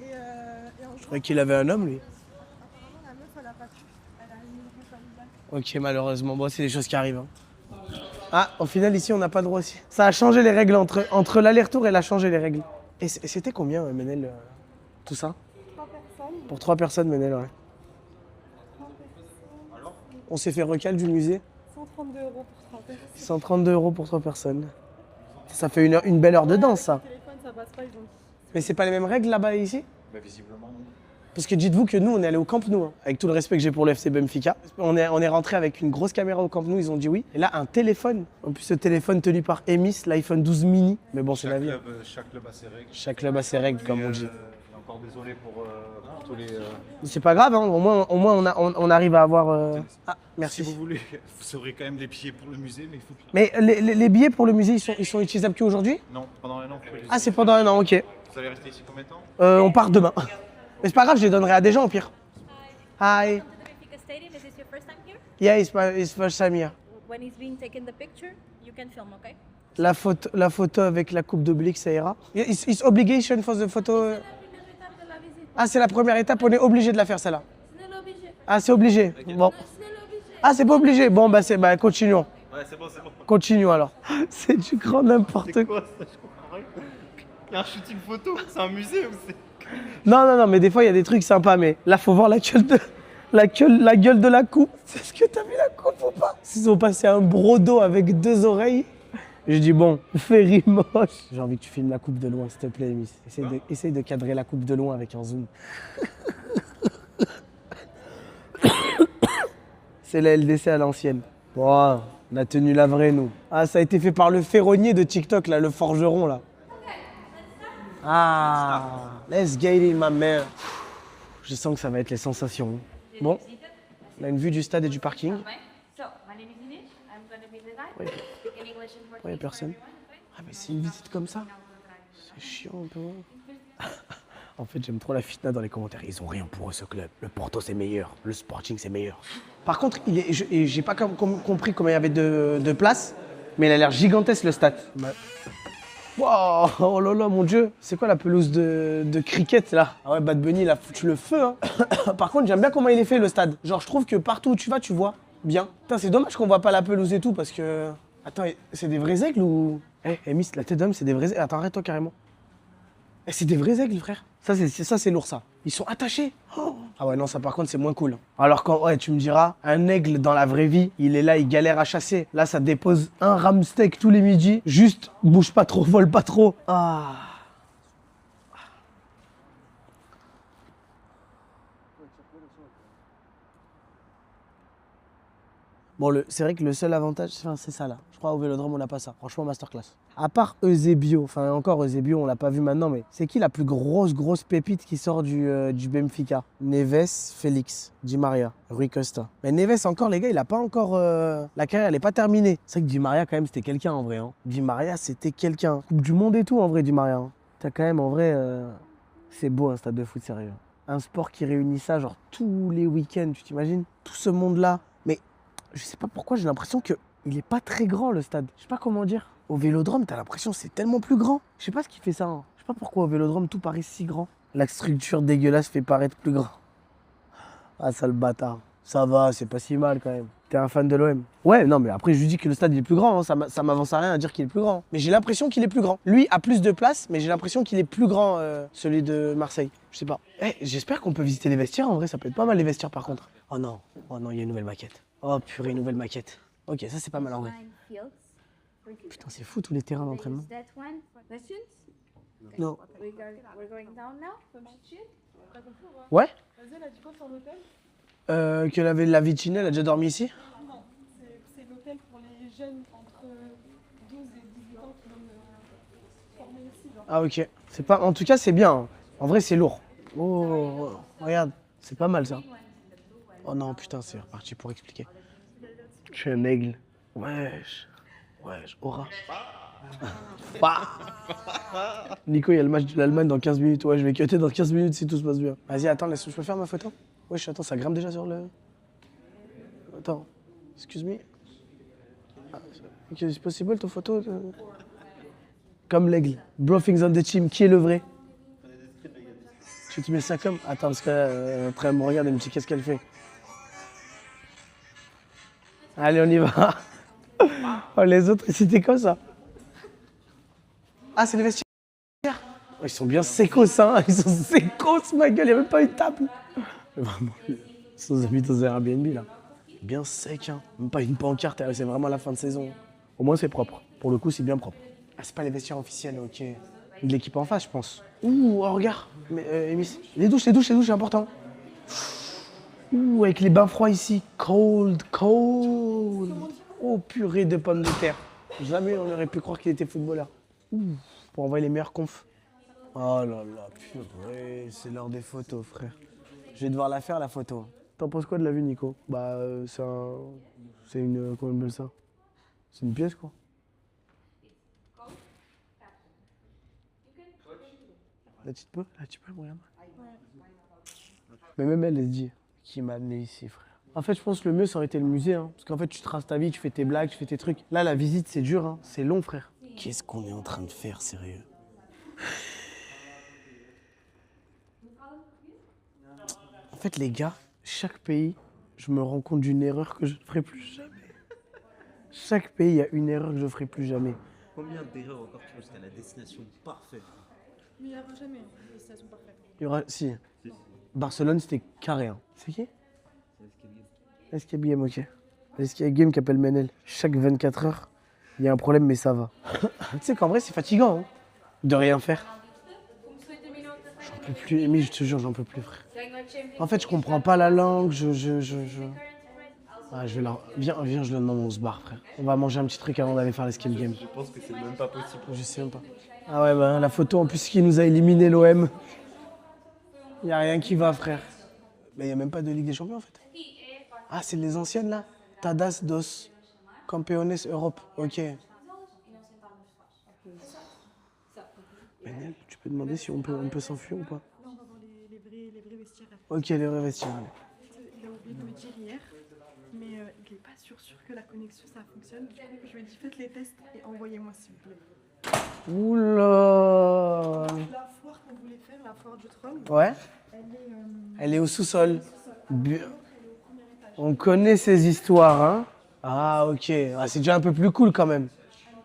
Et en Je gros, croyais qu'il avait un homme, lui. apparemment, la meuf, elle a pas pu. Elle a une meuf familiale. Ok, malheureusement. Bon, c'est des choses qui arrivent. Hein. Ah, au final, ici, on n'a pas le droit aussi. Ça a changé les règles entre l'aller-retour, elle a changé les règles. Et c'était combien, Menel, tout ça? 3 personnes. Pour 3 personnes, Menel, ouais. 3 personnes. On s'est fait recal du musée. 132 € pour 3 personnes. 132 € pour 3 personnes. Ça fait une belle heure de danse, ça. Le téléphone, ça passe pas, ils ont. Mais c'est pas les mêmes règles là-bas et ici? Bah, visiblement, non. Parce que dites-vous que nous, on est allé au Camp Nou, hein, avec tout le respect que j'ai pour le FC Benfica. On est rentré avec une grosse caméra au Camp Nou, ils ont dit oui. Et là, un téléphone. En plus, ce téléphone tenu par Emis, l'iPhone 12 mini. Mais bon, c'est la vie. Chaque club a ses règles. Chaque club a ses règles, comme on dit. Encore désolé pour tous les. C'est pas grave, hein, au moins on arrive à avoir... Ah, merci. Si vous voulez, vous aurez quand même des billets pour le musée, mais il faut. Mais les billets pour le musée, ils sont utilisables qu'aujourd'hui? Non, pendant un an. Vous pouvez les Ah, c'est pendant un an, ok. Vous allez rester ici combien de temps? On part demain. Mais c'est pas grave, je les donnerai à des gens au pire. Hi. Welcome to the Benfica Stadium. Is this your first time here? Yeah, it's first time here. When he's being taken the picture, you can film, okay? La photo avec la coupe d'Obélix, ça ira. It's obligation for the photo. Ah, c'est la première étape, on est obligé de la faire celle-là. Ah, c'est obligé. Bon. Ah, c'est pas obligé. Bon, bah, continuons. Ouais, c'est bon, c'est bon. Continuons alors. C'est du grand n'importe quoi. Ça, je comprends rien. Il y a un shooting photo, c'est un musée ou c'est. Non, mais des fois, il y a des trucs sympas, mais là, faut voir la gueule de la coupe. Est-ce que t'as vu la coupe ou pas? Ils ont passé un brodo avec 2 oreilles. Je dis bon, Ferry moche. J'ai envie que tu filmes la coupe de loin, s'il te plaît, Miss. Essaye de cadrer la coupe de loin avec un zoom. C'est la LDC à l'ancienne. Bon, on a tenu la vraie, nous. Ah, ça a été fait par le ferronnier de TikTok, là, le forgeron, là. Ah, let's get it, ma mère. Je sens que ça va être les sensations. Bon, on a une vue du stade et du parking. Oui. Il n'y a personne. Ah, mais c'est une visite comme ça. C'est chiant un peu. En fait, j'aime trop la fitna dans les commentaires. Ils ont rien pour eux, ce club. Le Porto, c'est meilleur. Le Sporting, c'est meilleur. Par contre, j'ai pas compris comment il y avait de place, mais il a l'air gigantesque, le stade. Wow, oh là là, mon Dieu. C'est quoi la pelouse de cricket, là? Ah ouais, Bad Bunny, il a foutu le feu, hein. Par contre, j'aime bien comment il est fait, le stade. Genre, je trouve que partout où tu vas, tu vois bien. Putain, c'est dommage qu'on voit pas la pelouse et tout, parce que... Attends, c'est des vrais aigles ou... Eh, Miss, la tête d'homme, c'est des vrais aigles. Attends, arrête-toi carrément. Eh, c'est des vrais aigles, frère. Ça, c'est lourd, ça. Ils sont attachés. Oh. Ah ouais, non, ça, par contre, c'est moins cool. Alors quand, ouais, tu me diras, un aigle, dans la vraie vie, il est là, il galère à chasser. Là, ça dépose un ram steak tous les midis. Juste, bouge pas trop, vole pas trop. Ah. Bon, c'est vrai que le seul avantage, c'est ça là. Je crois au Vélodrome, on n'a pas ça. Franchement, masterclass. À part Eusebio, enfin encore Eusebio, on l'a pas vu maintenant, mais c'est qui la plus grosse pépite qui sort du Benfica? Neves, Félix, Di Maria, Rui Costa. Mais Neves encore, les gars, il a pas encore... La carrière, elle est pas terminée. C'est vrai que Di Maria, quand même, c'était quelqu'un en vrai. Hein. Di Maria, c'était quelqu'un. Coupe du monde et tout, en vrai, Di Maria. Hein. T'as quand même, en vrai... C'est beau, un stade de foot, sérieux. Un sport qui réunit ça, genre, tous les week-ends, tu t'imagines? Tout ce monde-là. Mais je sais pas pourquoi, j'ai l'impression que il est pas très grand, le stade. Je sais pas comment dire. Au Vélodrome, t'as l'impression que c'est tellement plus grand. Je sais pas ce qui fait ça. Hein. Je sais pas pourquoi au Vélodrome, tout paraît si grand. La structure dégueulasse fait paraître plus grand. Ah, sale bâtard. Ça va, c'est pas si mal quand même. T'es un fan de l'OM? Ouais, non, mais après, je lui dis que le stade il est plus grand. Hein. Ça m'avance à rien à dire qu'il est plus grand. Mais j'ai l'impression qu'il est plus grand. Lui a plus de place, mais j'ai l'impression qu'il est plus grand, celui de Marseille. Je sais pas. Eh, j'espère qu'on peut visiter les vestiaires. En vrai, ça peut être pas mal les vestiaires par contre. Oh non, il y a une nouvelle maquette. Oh purée, une nouvelle maquette. Ok, ça c'est pas mal en vrai. Putain, c'est fou tous les terrains d'entraînement. Non. Ouais? Vas-y, elle a dit quoi sur l'hôtel? Que la Vicine, elle a déjà dormi ici? Non, c'est l'hôtel pour les jeunes entre 12 et 18 ans qui viennent former ici. Genre. Ah ok. C'est pas... En tout cas, c'est bien. Hein. En vrai, c'est lourd. Oh, regarde. C'est pas mal ça. Oh non, putain, c'est reparti pour expliquer. Je suis un aigle. Wesh. Aura. Nico, il y a le match de l'Allemagne dans 15 minutes. Ouais, je vais cutter dans 15 minutes si tout se passe bien. Vas-y, attends, je peux faire ma photo? Wesh, attends, ça grimpe déjà sur le... Attends, excuse me. C'est possible ton photo Comme l'aigle. Bro things on the team, qui est le vrai? Tu te mets ça comme... Attends, parce que après elle me regarde et me dit qu'est-ce qu'elle fait. Allez, on y va. Oh, les autres, c'était comme ça. Ah, c'est les vestiaires. Oh, ils sont bien sécos, hein. Ils sont sécos, ma gueule. Il n'y a même pas une table. Vraiment, ils sont habités dans un Airbnb, là. Bien sec, hein. Même pas une pancarte. C'est vraiment la fin de saison. Au moins, c'est propre. Pour le coup, c'est bien propre. Ah, c'est pas les vestiaires officiels, ok. De l'équipe en face, je pense. Ouh, oh, regarde. Mais, Emis. Les douches, c'est important. Ouh, avec les bains froids ici. Cold. Oh, purée de pommes de terre. Jamais on aurait pu croire qu'il était footballeur. Ouh, pour envoyer les meilleurs confs. Oh là là, purée, c'est l'heure des photos, frère. Je vais devoir la faire, la photo. T'en penses quoi de la vue, Nico? Bah, c'est une... Comment on appelle ça? C'est une pièce, quoi. Là, tu peux me regarder? Mais même elle se dit, qui m'a amené ici, frère. En fait, je pense que le mieux, ça aurait été le musée. Hein, parce qu'en fait, tu traces ta vie, tu fais tes blagues, tu fais tes trucs. Là, la visite, c'est dur. Hein, c'est long, frère. Qu'est-ce qu'on est en train de faire, sérieux? En fait, les gars, chaque pays, je me rends compte d'une erreur que je ne ferai plus jamais. Chaque pays, il y a une erreur que je ne ferai plus jamais. Combien d'erreurs encore tu penses qu'à la destination parfaite? Mais il n'y aura jamais une destination parfaite. Il y aura... Si. Barcelone, c'était carré. Hein. C'est qui? Escape Game, ok. Escape Game qui appelle Menel. Chaque 24 heures, il y a un problème, mais ça va. Tu sais qu'en vrai, c'est fatigant, hein, de rien faire. J'en peux plus, Amy, je te jure, j'en peux plus, frère. En fait, je comprends pas la langue, Ah, je vais la... Viens, je le demande, on se barre, frère. On va manger un petit truc avant d'aller faire l'escape game. Je pense que c'est même pas possible. Je sais même pas. Ah ouais, bah la photo, en plus, qui nous a éliminé l'OM. Y a rien qui va, frère. Mais y a même pas de Ligue des Champions, en fait. Ah, c'est les anciennes, là? Tadas dos Campeones Europe. Ok. Menel, tu peux demander si on peut s'enfuir ou pas? Là, on va voir les vrais vestiaires. Ok, les vrais vestiaires, allez. Il a oublié de me dire hier, mais il n'est pas sûr que la connexion ça fonctionne. Du coup, je lui ai dit faites les tests et envoyez-moi s'il vous plaît. Oula! La foire qu'on voulait faire, la foire du trône, Ouais? Elle est au sous-sol. On connaît ces histoires, hein? Ah, ok. Ah, c'est déjà un peu plus cool quand même.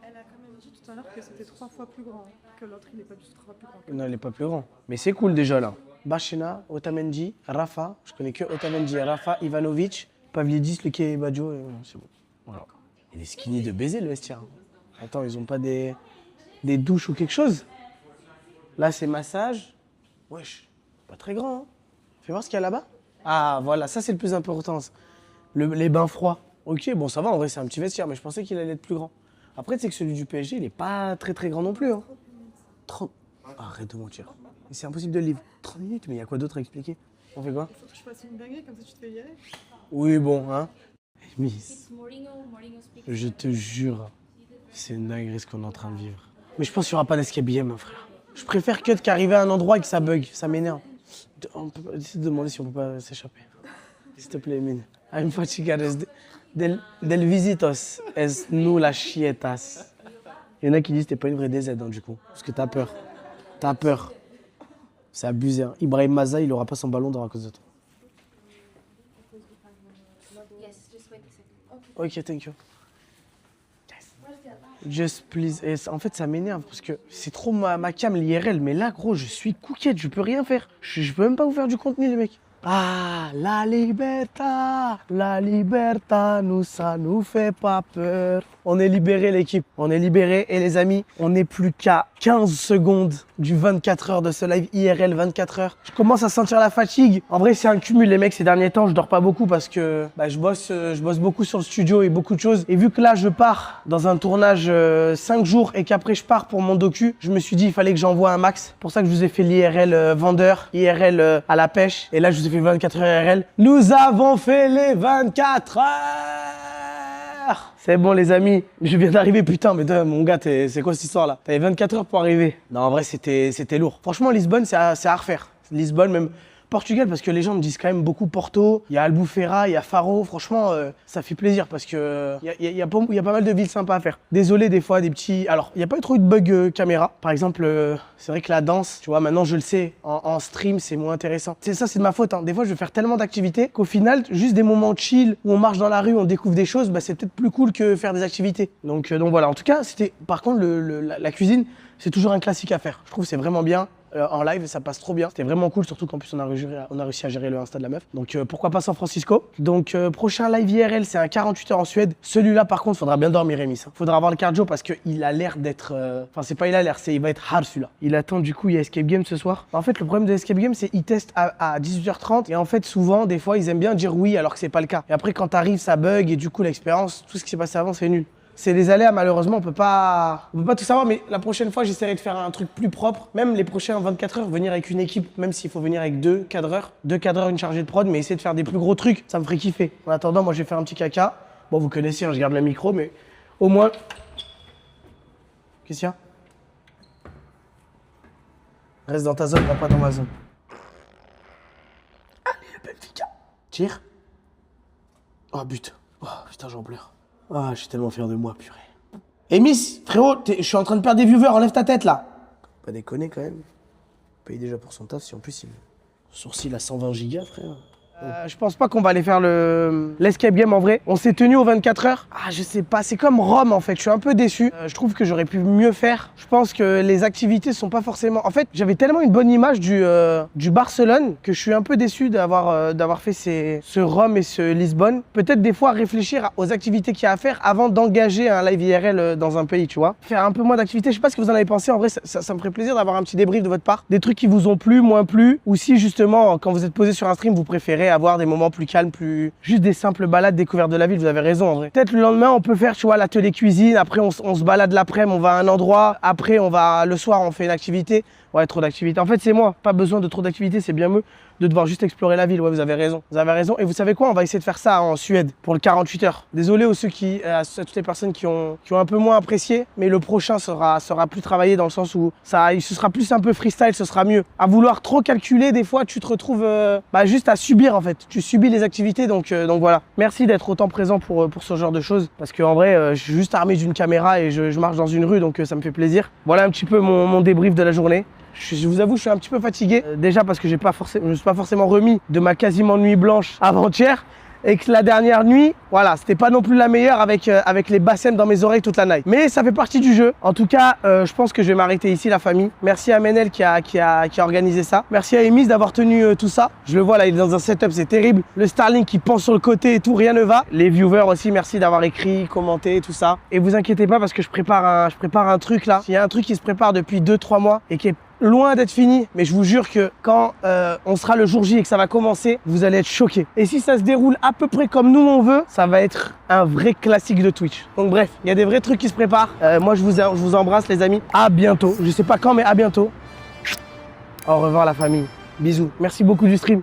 elle a quand même dit tout à l'heure que c'était 3 fois plus grand, que l'autre il n'est pas du tout 3 fois plus grand. Non, il n'est pas plus grand. Mais c'est cool déjà là. Bachena, Otamendi, Rafa. Je connais que Otamendi, Rafa, Ivanovic, Pavlidis, Luque Baggio. C'est bon. Voilà. Il est skinny de baiser le vestiaire. Attends, ils ont pas des douches ou quelque chose? Là, c'est massage. Wesh, pas très grand. Hein. Fais voir ce qu'il y a là-bas. Ah, voilà, ça c'est le plus important. Les bains froids. Ok, bon, ça va, en vrai, c'est un petit vestiaire, mais je pensais qu'il allait être plus grand. Après, tu sais que celui du PSG, il est pas très très grand non plus. Hein. 30... Arrête de mentir. C'est impossible de le livre. 30 minutes, mais il y a quoi d'autre à expliquer? On fait quoi? Il faut que je fasse une dinguerie, comme ça tu te fais virer. Oui, bon, hein. Miss, je te jure, c'est une dinguerie ce qu'on est en train de vivre. Mais je pense qu'il n'y aura pas d'escape game, mon frère. Je préfère que qu'arriver à un endroit et que ça bug, ça m'énerve. On peut essayer de demander si on peut pas s'échapper. S'il te plaît, Mine. I'm fatigados del visitos es nous la chietas. Il y en a qui disent que t'es pas une vraie DZ, hein, du coup. Parce que t'as peur. T'as peur. C'est abusé. Hein. Ibrahim Maza, il aura pas son ballon d'or à cause de toi. Ok, thank you. Just please. Et en fait, ça m'énerve parce que c'est trop ma cam, l'IRL. Mais là, gros, je suis coquette, je peux rien faire. Je peux même pas vous faire du contenu, les mecs. Ah, la libertad, nous, ça nous fait pas peur. On est libéré, l'équipe. On est libéré. Et les amis, on n'est plus qu'à 15 secondes du 24 heures de ce live IRL 24 heures. Je commence à sentir la fatigue. En vrai, c'est un cumul, les mecs, ces derniers temps. Je dors pas beaucoup parce que je bosse beaucoup sur le studio et beaucoup de choses. Et vu que là, je pars dans un tournage 5 jours et qu'après, je pars pour mon docu, je me suis dit, il fallait que j'envoie un max. C'est pour ça que je vous ai fait l'IRL vendeur, IRL à la pêche. Et là, je vous ai fait 24 heures IRL. Nous avons fait les 24 heures. C'est bon, les amis. Je viens d'arriver, putain, mais mon gars, c'est quoi cette histoire-là? T'avais 24 heures pour arriver. Non, en vrai, c'était lourd. Franchement, Lisbonne, c'est à refaire. Lisbonne, même Portugal, parce que les gens me disent quand même beaucoup Porto. Il y a Albufeira, il y a Faro. Franchement, ça fait plaisir parce que il y a pas mal de villes sympas à faire. Désolé, des fois, des petits... Alors, il n'y a pas eu trop eu de bug caméra. Par exemple, c'est vrai que la danse, tu vois, maintenant, je le sais, en stream, c'est moins intéressant. C'est ça, c'est de ma faute. Hein. Des fois, je vais faire tellement d'activités qu'au final, juste des moments chill où on marche dans la rue, on découvre des choses, c'est peut-être plus cool que faire des activités. Donc voilà. En tout cas, par contre, la cuisine, c'est toujours un classique à faire. Je trouve que c'est vraiment bien. En live, ça passe trop bien. C'était vraiment cool, surtout qu'en plus on a réussi à gérer le Insta de la meuf. Donc pourquoi pas San Francisco. Donc prochain live IRL, c'est un 48 heures en Suède. Celui-là par contre, faudra bien dormir, Rémi. Faudra avoir le cardio parce qu'il a l'air d'être... Enfin c'est pas il a l'air, il va être hard celui-là. Il attend du coup, il y a Escape Game ce soir. En fait le problème de Escape Game, c'est qu'ils testent à 18h30 et en fait souvent, des fois, ils aiment bien dire oui alors que c'est pas le cas. Et après quand t'arrives, ça bug et du coup l'expérience, tout ce qui s'est passé avant, c'est nul. C'est les aléas, malheureusement, on peut pas tout savoir, mais la prochaine fois, j'essaierai de faire un truc plus propre. Même les prochains 24 heures, venir avec une équipe, même s'il faut venir avec 2 cadreurs, une chargée de prod, mais essayer de faire des plus gros trucs, ça me ferait kiffer. En attendant, moi, je vais faire un petit caca. Bon, vous connaissez, hein, je garde le micro, mais au moins... Qu'est-ce qu'il y a? Reste dans ta zone, va pas dans ma zone. Allez, Benfica. Tire. Oh, but. Oh, putain, j'en pleure. Ah, je suis tellement fier de moi, purée. Miss, frérot, je suis en train de perdre des viewers, enlève ta tête, là. Pas déconner, quand même. Paye déjà pour son taf, si en plus, il... Sourcil à 120 gigas, frère. Je pense pas qu'on va aller faire l'escape game en vrai. On s'est tenu aux 24 heures. Ah, je sais pas, c'est comme Rome en fait. Je suis un peu déçu. Je trouve que j'aurais pu mieux faire. Je pense que les activités sont pas forcément. En fait, j'avais tellement une bonne image du Barcelone que je suis un peu déçu d'avoir fait ce Rome et ce Lisbonne. Peut-être des fois réfléchir aux activités qu'il y a à faire avant d'engager un live IRL dans un pays, tu vois. Faire un peu moins d'activités. Je sais pas ce que vous en avez pensé. En vrai, ça me ferait plaisir d'avoir un petit débrief de votre part. Des trucs qui vous ont plu, moins plu. Ou si justement, quand vous êtes posé sur un stream, vous préférez avoir des moments plus calmes, juste des simples balades découvertes de la ville, vous avez raison en vrai. Peut-être le lendemain, on peut faire, tu vois, l'atelier cuisine, après on se balade l'après-midi, on va à un endroit, après le soir, on fait une activité. Ouais, trop d'activités. En fait, c'est moi, pas besoin de trop d'activités, c'est bien mieux de devoir juste explorer la ville. Ouais, vous avez raison. Vous avez raison. Et vous savez quoi, on va essayer de faire ça en Suède pour le 48 heures. Désolé à toutes les personnes qui ont un peu moins apprécié, mais le prochain sera plus travaillé dans le sens où ce sera plus un peu freestyle, ce sera mieux. À vouloir trop calculer, des fois, tu te retrouves juste à subir en fait. Tu subis les activités, donc voilà. Merci d'être autant présent pour ce genre de choses, parce qu'en vrai, je suis juste armé d'une caméra et je marche dans une rue, donc ça me fait plaisir. Voilà un petit peu mon débrief de la journée. Je vous avoue, je suis un petit peu fatigué. Déjà parce que je me suis pas forcément remis de ma quasiment nuit blanche avant-hier. Et que la dernière nuit, voilà, c'était pas non plus la meilleure avec les bassins dans mes oreilles toute la night. Mais ça fait partie du jeu. En tout cas, je pense que je vais m'arrêter ici, la famille. Merci à Menel qui a organisé ça. Merci à Emis d'avoir tenu tout ça. Je le vois là, il est dans un setup, c'est terrible. Le Starlink qui pend sur le côté et tout, rien ne va. Les viewers aussi, merci d'avoir écrit, commenté, tout ça. Et vous inquiétez pas parce que je prépare un truc là. Il y a un truc qui se prépare depuis 2-3 mois et qui est loin d'être fini, mais je vous jure que quand on sera le jour J et que ça va commencer, vous allez être choqués. Et si ça se déroule à peu près comme nous on veut, ça va être un vrai classique de Twitch. Donc bref, il y a des vrais trucs qui se préparent. Moi je vous embrasse les amis. À bientôt. Je sais pas quand, mais à bientôt. Au revoir la famille. Bisous. Merci beaucoup du stream.